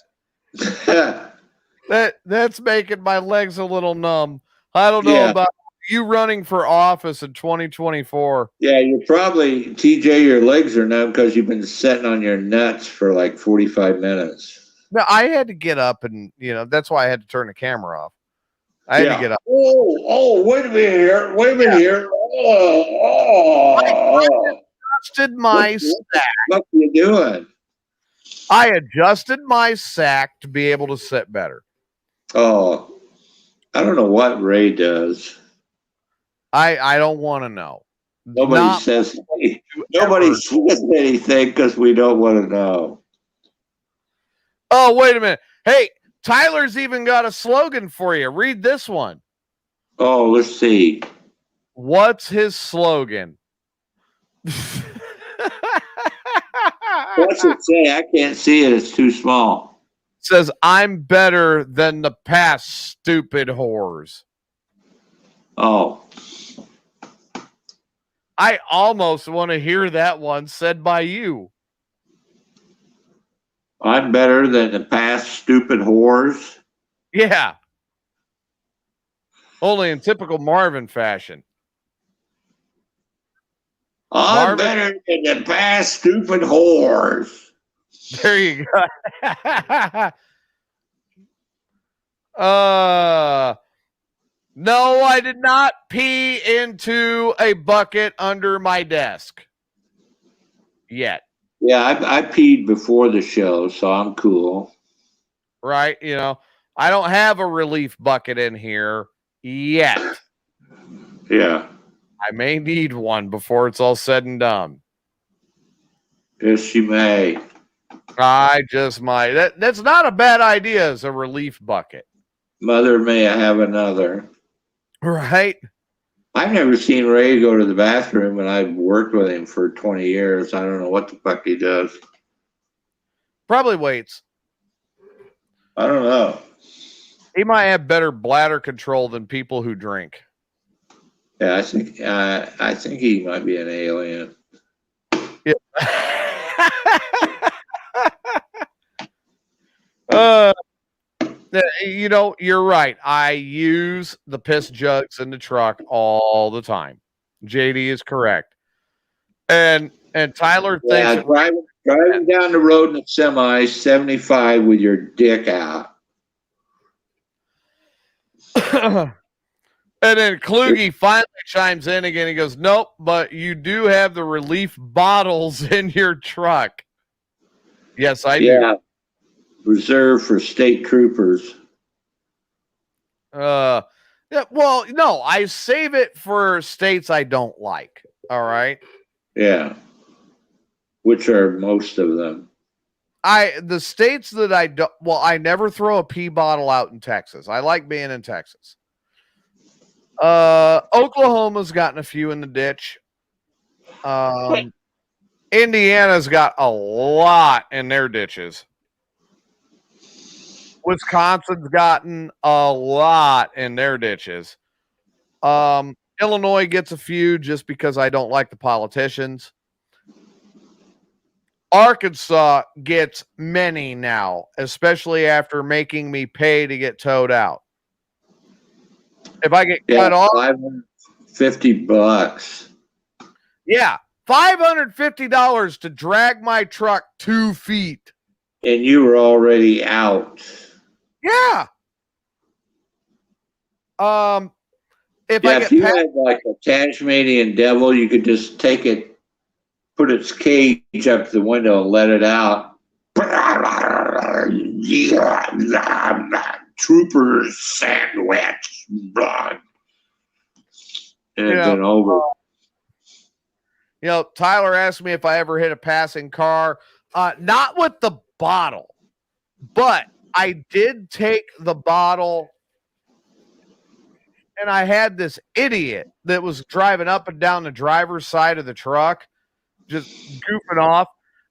That's making my legs a little numb. I don't know about you running for office in 2024. Yeah, you're probably, TJ, your legs are numb because you've been sitting on your nuts for like 45 minutes. No, I had to get up, and that's why I had to turn the camera off. I had to get up. Oh, wait a minute here. I adjusted my sack. What are you doing? I adjusted my sack to be able to sit better. Oh, I don't know what Ray does. I don't want to know. Nobody says anything because we don't want to know. Oh, wait a minute. Hey, Tyler's even got a slogan for you. Read this one. Oh, let's see. What's his slogan? What's it say? I can't see it. It's too small. It says, "I'm better than the past, stupid whores." Oh. I almost want to hear that one said by you. I'm better than the past, stupid whores. Yeah. Only in typical Marvin fashion. I'm better than the past stupid whores. There you go. No, I did not pee into a bucket under my desk yet. Yeah, I peed before the show, so I'm cool. Right? You know, I don't have a relief bucket in here yet. Yeah. I may need one before it's all said and done. Yes, you may. I just might. That's not a bad idea as a relief bucket. Mother may have another. Right? I've never seen Ray go to the bathroom, and I've worked with him for 20 years. I don't know what the fuck he does. Probably waits. I don't know. He might have better bladder control than people who drink. Yeah, I think he might be an alien. Yeah. You know, you're right. I use the piss jugs in the truck all the time. JD is correct. And Tyler thinks driving down the road in a semi 75 with your dick out. And then Kluge finally chimes in again. He goes, "Nope, but you do have the relief bottles in your truck." Yes, I do. Yeah, reserved for state troopers. Yeah, well, no, I save it for states I don't like. All right. Yeah. Which are most of them. The states that I don't, well, I never throw a pee bottle out in Texas. I like being in Texas. Oklahoma's gotten a few in the ditch. Indiana's got a lot in their ditches. Wisconsin's gotten a lot in their ditches. Illinois gets a few just because I don't like the politicians. Arkansas gets many now, especially after making me pay to get towed out. If I get cut off, $550. Yeah, $550 to drag my truck 2 feet. And you were already out. Yeah. If you had like a Tasmanian devil, you could just take it, put its cage up the window and let it out. Trooper sandwich. And it's been over. You know, Tyler asked me if I ever hit a passing car. Not with the bottle, but I did take the bottle, and I had this idiot that was driving up and down the driver's side of the truck, just goofing off,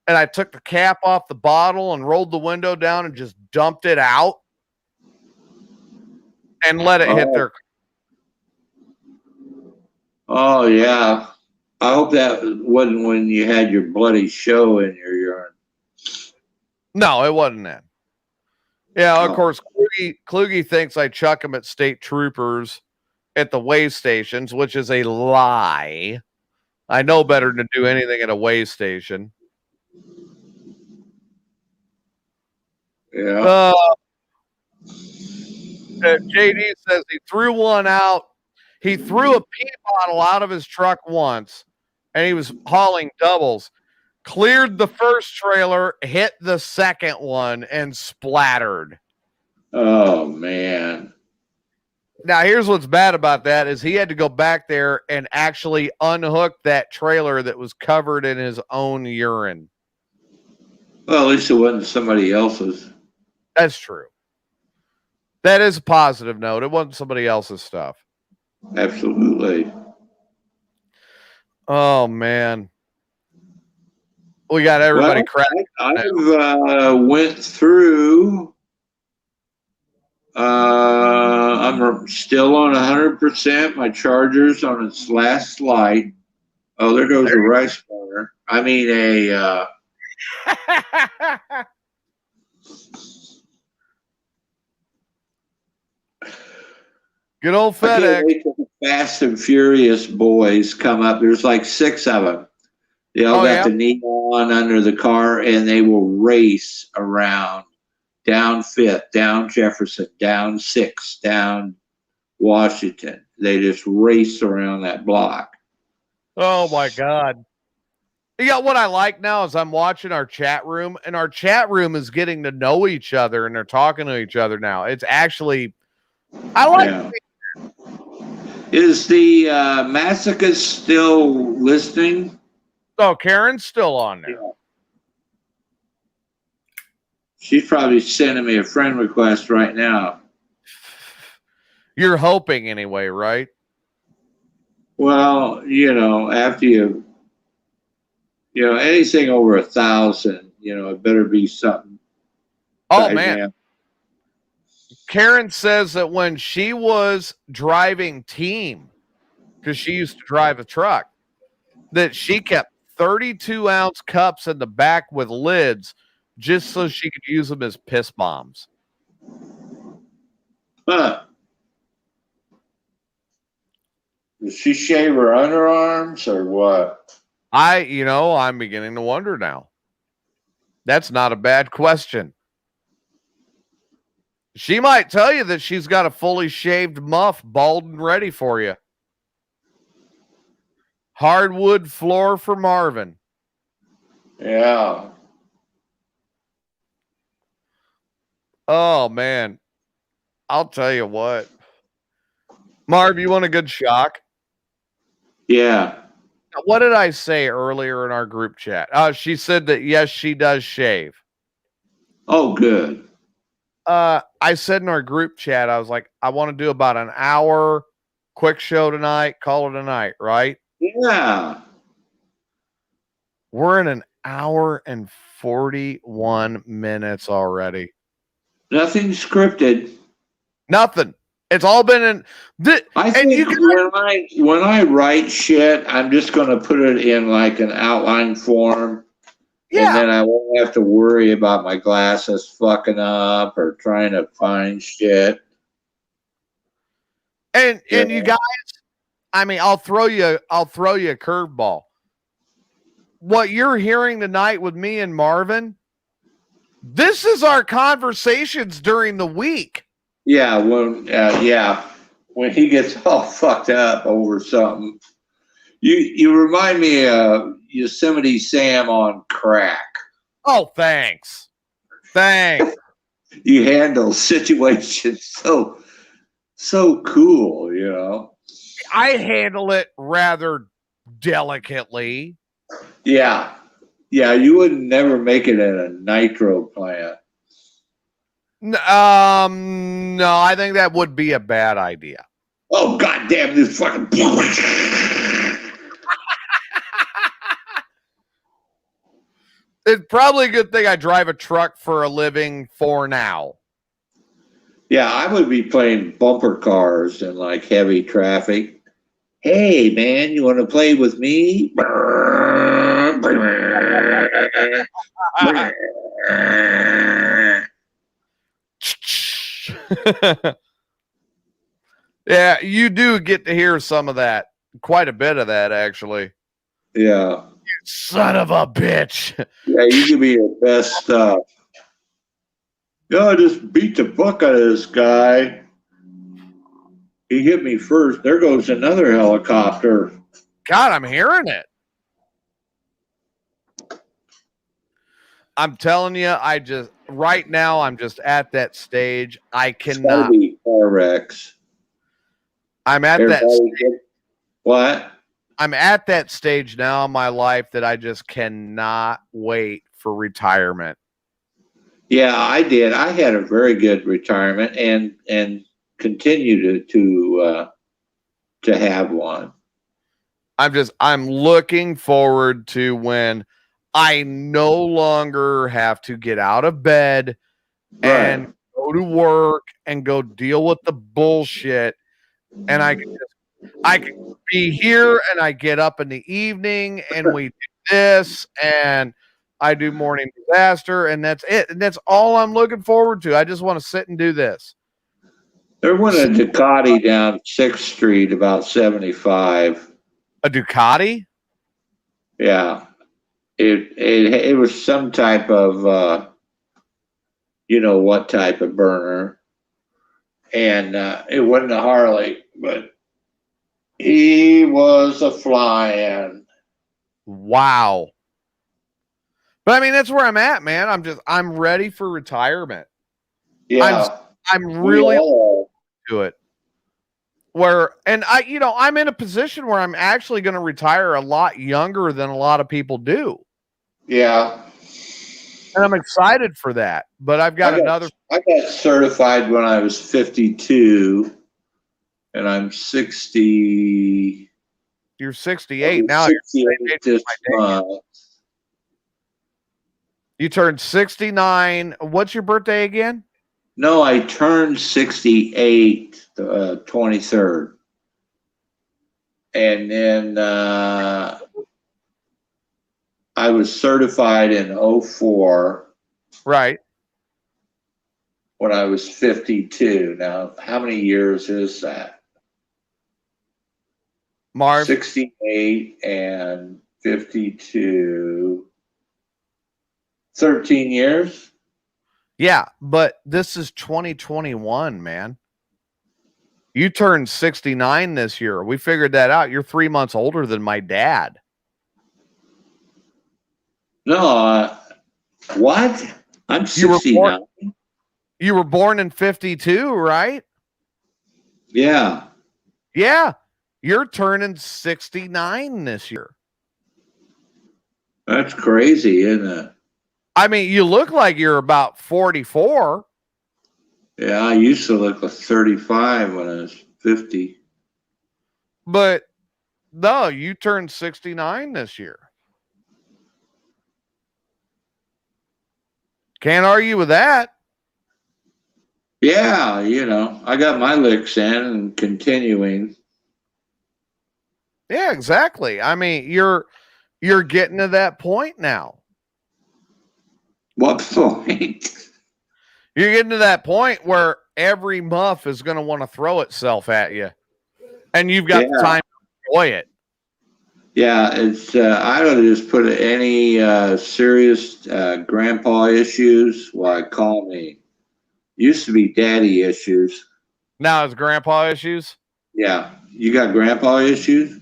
and I took the cap off the bottle and rolled the window down and just dumped it out and let it hit their car. Oh, yeah. I hope that wasn't when you had your bloody show in your urine. No, it wasn't that. Yeah, of course, Kluge thinks I chuck him at state troopers at the way stations, which is a lie. I know better than to do anything at a way station. Yeah. JD says he threw one out. He threw a pee bottle out of his truck once, and he was hauling doubles. Cleared the first trailer, hit the second one, and splattered. Oh, man. Now, here's what's bad about that is he had to go back there and actually unhook that trailer that was covered in his own urine. Well, at least it wasn't somebody else's. That's true. That is a positive note. It wasn't somebody else's stuff. Absolutely. Oh, man. We got everybody cracking. I've went through. I'm still on 100%. My charger's on its last light. Oh, there goes a rice burner. I mean a. Good old I can't FedEx. wait till the Fast and Furious boys come up. There's like 6 of them. They all got the neon under the car, and they will race around down 5th, down Jefferson, down 6th, down Washington. They just race around that block. Oh my God. Yeah, what I like now is I'm watching our chat room, and our chat room is getting to know each other, and they're talking to each other now. It's actually, I like. Yeah. Is the masochist still listening? Oh, Karen's still on there. Yeah. She's probably sending me a friend request right now. You're hoping anyway, right? Well, after anything over 1,000, it better be something. Oh, man. Karen says that when she was driving team, because she used to drive a truck, that she kept 32-ounce cups in the back with lids just so she could use them as piss bombs. Huh. Does she shave her underarms or what? I'm beginning to wonder now. That's not a bad question. She might tell you that she's got a fully shaved muff, bald and ready for you. Hardwood floor for Marvin. Yeah. Oh, man. I'll tell you what. Marv, you want a good shock? Yeah. What did I say earlier in our group chat? She said that, yes, she does shave. Oh, good. I said in our group chat, I was like, I want to do about an hour quick show tonight, call it a night, right? Yeah. We're in an hour and 41 minutes already. Nothing scripted. Nothing. It's all been in. I think when I write shit, I'm just going to put it in like an outline form. Yeah. And then I won't have to worry about my glasses fucking up or trying to find shit. And you guys, I'll throw you a curveball. What you're hearing tonight with me and Marvin, this is our conversations during the week. Yeah, when he gets all fucked up over something. You remind me of Yosemite Sam on crack. Oh, thanks. You handle situations so cool, I handle it rather delicately. Yeah, you would never make it in a nitro plant. No, I think that would be a bad idea. Oh, goddamn this fucking. It's probably a good thing I drive a truck for a living for now. Yeah, I would be playing bumper cars in like heavy traffic. Hey, man, you want to play with me? Yeah, you do get to hear some of that. Quite a bit of that, actually. Yeah. You son of a bitch. Yeah, you give me your best stuff. I just beat the fuck out of this guy. He hit me first. There goes another helicopter. God, I'm hearing it. I'm telling you, right now, I'm just at that stage. I cannot. Be car wrecks. I'm at that stage. What? I'm at that stage now in my life that I just cannot wait for retirement. Yeah, I did. I had a very good retirement and continue to have one. I'm looking forward to when I no longer have to get out of bed and go to work and go deal with the bullshit. And I can be here and I get up in the evening and we do this and I do morning disaster and that's it. And that's all I'm looking forward to. I just want to sit and do this. There went a Ducati down 6th Street about 75. A Ducati? Yeah. It was some type of, you know what type of burner. And it wasn't a Harley, but he was a flying. Wow. But I mean, that's where I'm at, man. I'm ready for retirement. Yeah. I'm really to it. I'm in a position where I'm actually going to retire a lot younger than a lot of people do. Yeah. And I'm excited for that. But I got certified when I was 52, and I'm 60. You're 68 now. 68 this month. You turned 69. What's your birthday again? No, I turned 68 the 23rd. And then I was certified in 04. Right. When I was 52. Now, how many years is that? Marv? 68 and 52. 13 years? Yeah, but this is 2021, man. You turned 69 this year. We figured that out. You're 3 months older than my dad. No, what? I'm 69. You were born in 52, right? Yeah. Yeah. You're turning 69 this year. That's crazy, isn't it? I mean, you look like you're about 44. Yeah, I used to look like 35 when I was 50. But no, you turned 69 this year. Can't argue with that. Yeah, you know, I got my licks in and continuing. Yeah, exactly. I mean, you're getting to that point now. What point? You're getting to that point where every muff is going to want to throw itself at you, and you've got the time to enjoy it. Yeah, it's I don't just put any serious grandpa issues. Why call me? Used to be daddy issues. Now it's grandpa issues. Yeah, you got grandpa issues.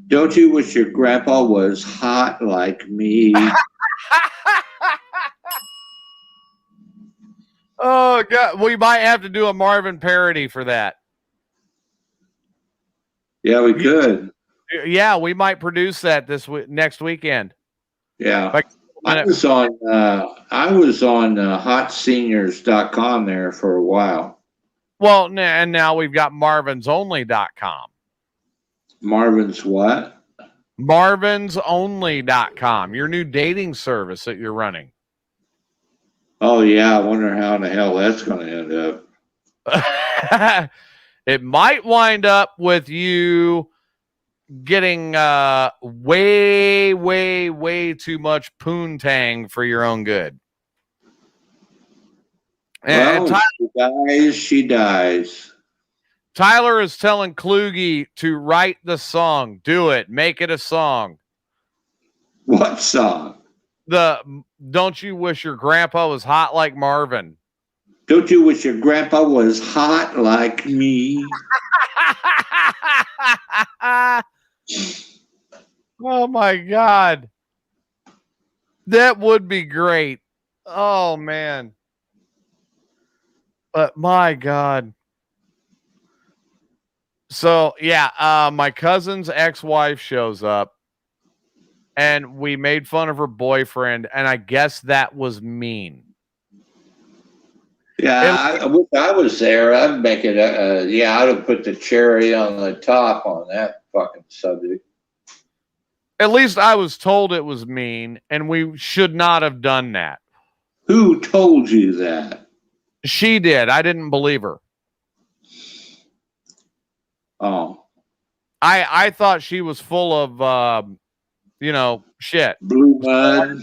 Don't you wish your grandpa was hot like me? Oh God, we might have to do a Marvin parody for that. Yeah, we could. Yeah, we might produce that next weekend. Yeah, I was on hotseniors.com there for a while. Well, and now we've got marvinsonly.com. Marvin's what? Marvinsonly.com, your new dating service that you're running. Oh, yeah. I wonder how in the hell that's going to end up. It might wind up with you getting way, way, way too much poontang for your own good. And Tyler, she dies. Tyler is telling Kluge to write the song. Do it. Make it a song. What song? Don't you wish your grandpa was hot like Marvin? Don't you wish your grandpa was hot like me? Oh my God. That would be great. Oh man. But my God. So yeah, my cousin's ex-wife shows up and we made fun of her boyfriend, and I guess that was mean. Yeah, I wish I was there. I'd make it. I'd have put the cherry on the top on that fucking subject. At least I was told it was mean, and we should not have done that. Who told you that? She did. I didn't believe her. Oh. I thought she was full of, shit. Blue mud.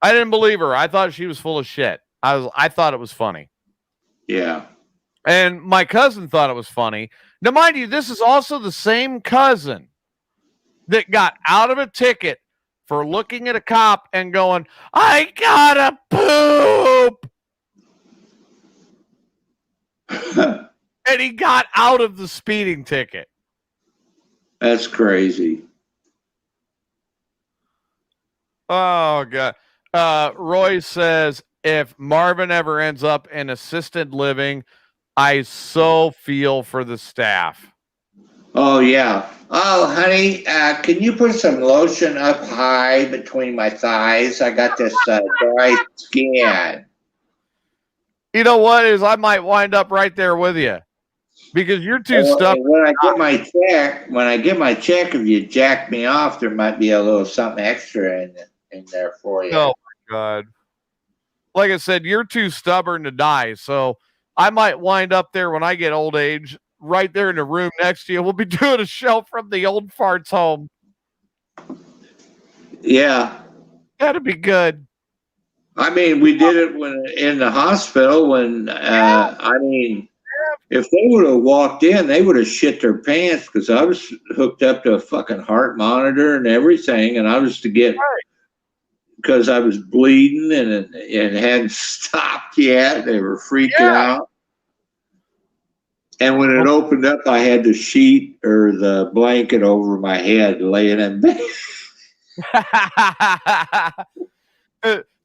I didn't believe her. I thought she was full of shit. I thought it was funny. Yeah. And my cousin thought it was funny. Now, mind you, this is also the same cousin that got out of a ticket for looking at a cop and going, "I gotta poop." And he got out of the speeding ticket. That's crazy. Oh, God. Roy says, if Marvin ever ends up in assisted living, I so feel for the staff. Oh, yeah. Oh, honey, can you put some lotion up high between my thighs? I got this dry skin. You know what is? I might wind up right there with you because you're too stubborn. When I get my check, if you jack me off, there might be a little something extra in there for you. Oh my God! Like I said, you're too stubborn to die. So I might wind up there when I get old age, right there in the room next to you. We'll be doing a show from the old farts home. Yeah, that'd be good. I mean, we did it when in the hospital. When I mean, if they would have walked in, they would have shit their pants because I was hooked up to a fucking heart monitor and everything, and I was to get because I was bleeding and it hadn't stopped yet. They were freaking out. And when it opened up, I had the sheet or the blanket over my head, laying in bed.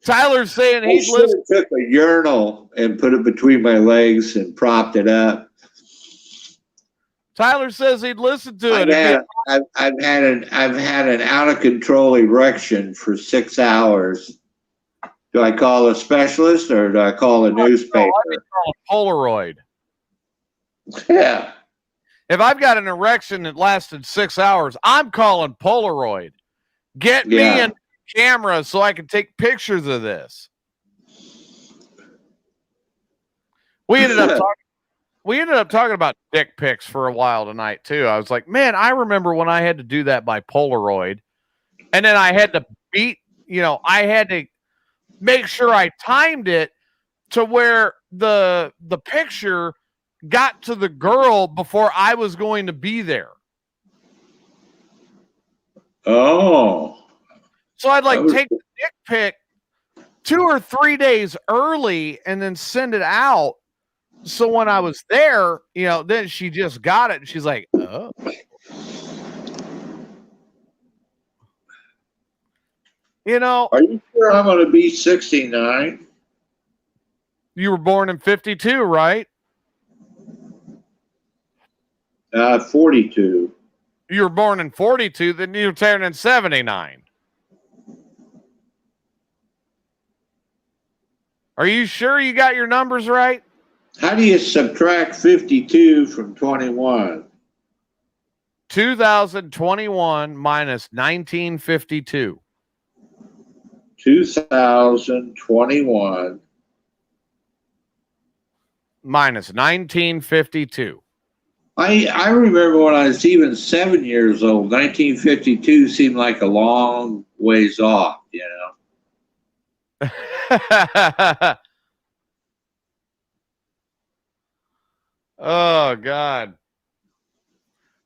Tyler's saying he's listening. Took a urinal and put it between my legs and propped it up. Tyler says he'd listen to it. I've had an out of control erection for 6 hours. Do I call a specialist or do I call a newspaper? I call a Polaroid. Yeah. If I've got an erection that lasted 6 hours, I'm calling Polaroid. Get me in camera so I can take pictures of this. We ended up talking about dick pics for a while tonight too. I was like, man, I remember when I had to do that by Polaroid, and then I had to I had to make sure I timed it to where the picture got to the girl before I was going to be there. Oh. So I'd take the dick pic 2 or 3 days early and then send it out. So when I was there, then she just got it and she's like, oh. Are you sure I'm going to be 69? You were born in 52, right? 42. You were born in 42, then you turned in 79. Are you sure you got your numbers right? How do you subtract 52 from 21? 2021 minus 1952. 2021 minus 1952. I remember when I was even 7 years old, 1952 seemed like a long ways off, Oh, God.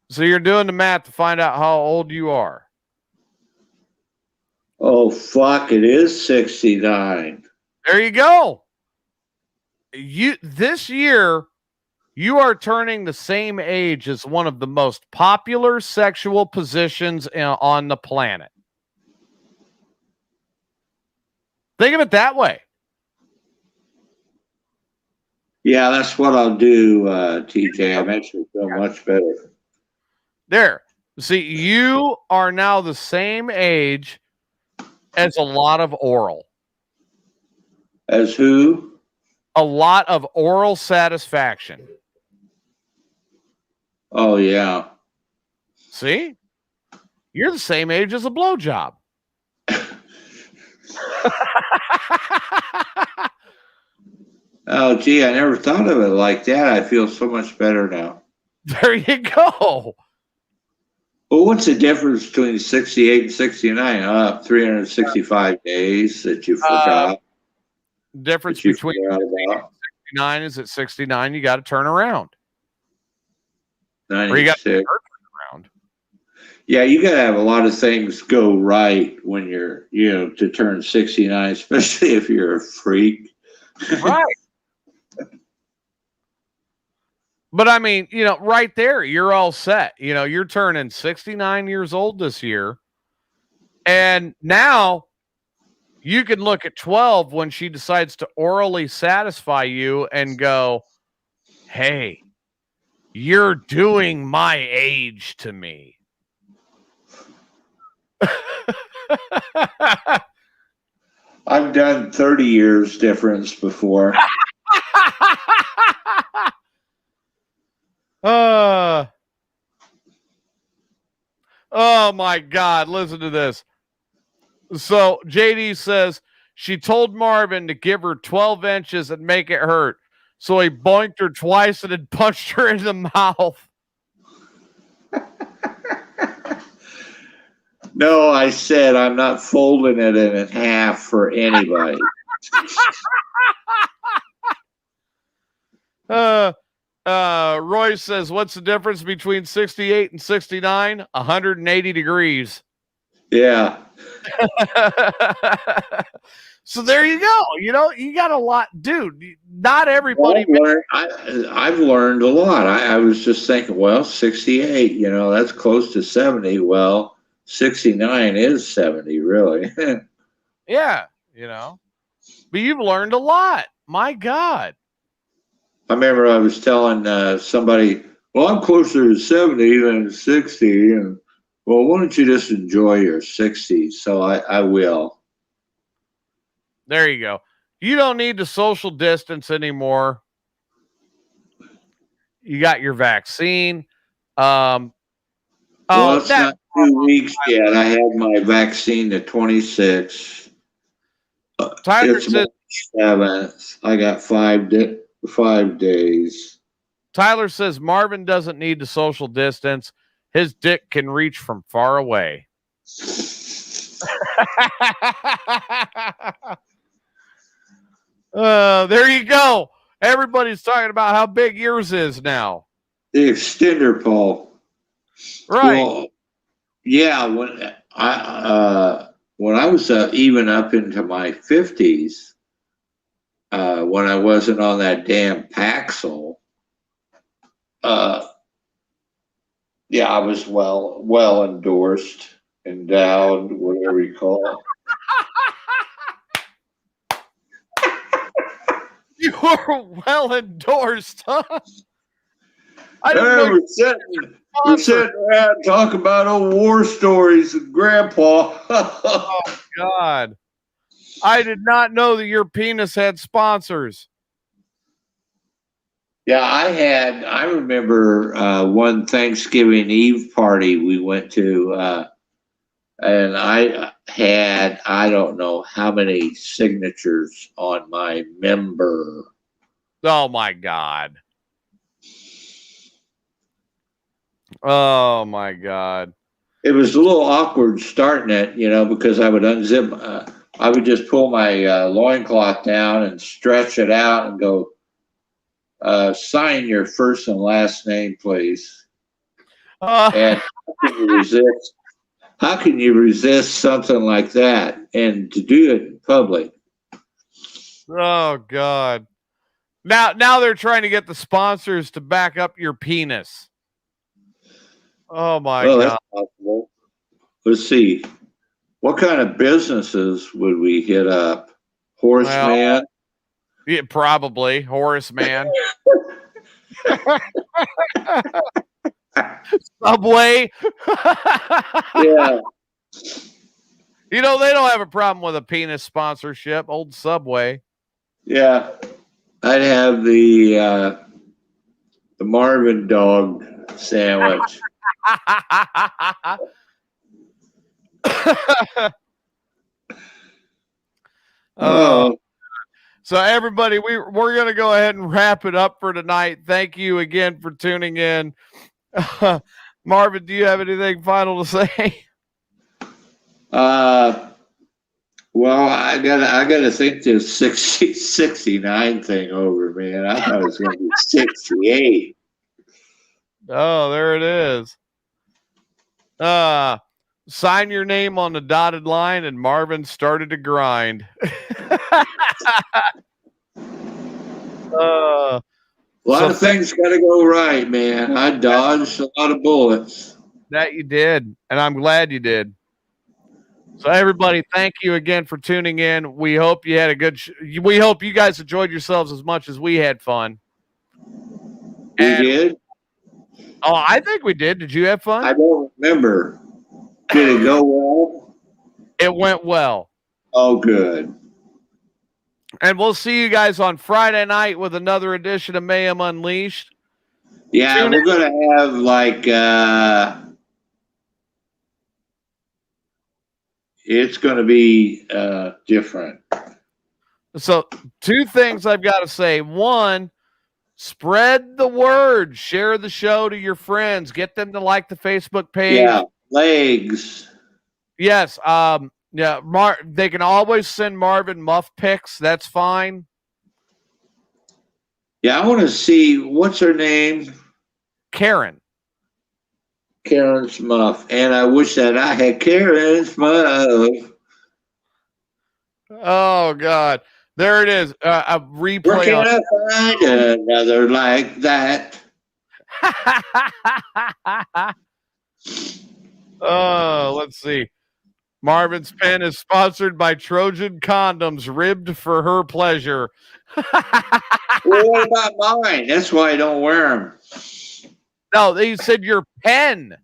So you're doing the math to find out how old you are. Oh, fuck, it is 69. There you go. This year, you are turning the same age as one of the most popular sexual positions on the planet. Think of it that way. Yeah, that's what I'll do, TJ. I'm actually feeling much better. There. See, you are now the same age as a lot of oral. As who? A lot of oral satisfaction. Oh, yeah. See? You're the same age as a blowjob. Oh, gee, I never thought of it like that. I feel so much better now. There you go. Well, what's the difference between 68 and 69? 365 days that you forgot. Difference between 68 and 69 is at 69. You got to turn around. 96. Or you got to turn around. Yeah, you got to have a lot of things go right when you're, to turn 69, especially if you're a freak. Right. But I mean, right there, you're all set. You're turning 69 years old this year. And now you can look at 12 when she decides to orally satisfy you and go, hey, you're doing my age to me. I've done 30 years difference before. Oh my God. Listen to this. So JD says she told Marvin to give her 12 inches and make it hurt. So he boinked her twice and then punched her in the mouth. No, I said I'm not folding it in half for anybody. Roy says, what's the difference between 68 and 69? 180 degrees. Yeah. So there you go. You got a lot, dude. Not everybody. I've learned a lot. I was just thinking, well, 68, that's close to 70. Well, 69 is 70, really. Yeah, but you've learned a lot. My God. I remember I was telling somebody, well, I'm closer to 70 than 60. And, well, why don't you just enjoy your 60s? So I will. There you go. You don't need to social distance anymore. You got your vaccine. Well, it's not 2 weeks yet. I had my vaccine the 26th. Tyler it's says, March 7th. I got 5 days. Tyler says Marvin doesn't need to social distance. His dick can reach from far away. There you go. Everybody's talking about how big yours is now. The extender pole. Right. Well, yeah, when I was even up into my 50s, when I wasn't on that damn Paxil, yeah, I was well endorsed, endowed, whatever you call it. You were well endorsed, huh? I didn't know we're sitting around talking about old war stories with Grandpa. Oh, God. I did not know that your penis had sponsors. Yeah, I remember one Thanksgiving Eve party we went to, and I don't know how many signatures on my member. Oh, my God. Oh, my God. It was a little awkward starting it, because I would unzip, I would just pull my loincloth down and stretch it out and go, sign your first and last name, please. And how can you resist something like that? And to do it in public. Oh, God. Now they're trying to get the sponsors to back up your penis. Oh, my God. That's possible. Let's see. What kind of businesses would we hit up? Horace Man? Yeah, probably. Horace Man. Subway. Yeah. They don't have a problem with a penis sponsorship. Old Subway. Yeah. I'd have the Marvin dog sandwich. So everybody, we're going to go ahead and wrap it up for tonight. Thank you again for tuning in. Marvin, do you have anything final to say? Well, I gotta think this 69 thing over, man. I thought it was gonna be 68. Oh, there it is. Sign your name on the dotted line, and Marvin started to grind. A lot of things gotta go right, man. I dodged a lot of bullets. That you did, and I'm glad you did. So everybody, thank you again for tuning in. We hope you had a good we hope you guys enjoyed yourselves as much as we had fun. We did? Oh, I think we did. Did you have fun? I don't remember. Did it go well? It went well. Oh, good. And we'll see you guys on Friday night with another edition of Mayhem Unleashed. Yeah, we're gonna have like it's gonna be different. So 2 things I've got to say. 1, spread the word. Share the show to your friends. Get them to like the Facebook page. Yeah, legs. Yes. Yeah. They can always send Marvin muff pics. That's fine. Yeah, I want to see what's her name. Karen's muff, and I wish that I had Karen's muff. Oh God, there it is. A replay. Where can I find another like that? Oh, let's see. Marvin's pen is sponsored by Trojan condoms, ribbed for her pleasure. Well, what about mine? That's why I don't wear them. No, he said your pen.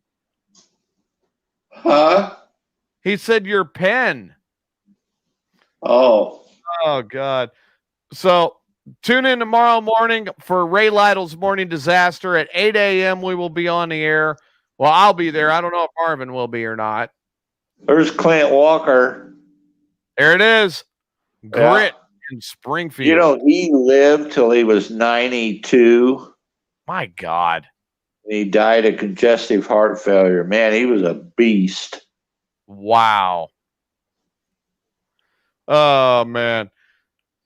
Huh? He said your pen. Oh. Oh, God. So tune in tomorrow morning for Ray Lytle's Morning Disaster at 8 a.m. We will be on the air. Well, I'll be there. I don't know if Marvin will be or not. There's Clint Walker. There it is. Grit in Springfield. You know, he lived till he was 92. My God. He died of congestive heart failure. Man, he was a beast. Wow. Oh, man.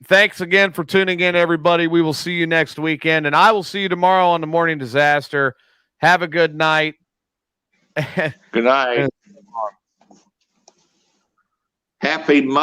Thanks again for tuning in, everybody. We will see you next weekend, and I will see you tomorrow on the Morning Disaster. Have a good night. Good night. Happy Mother's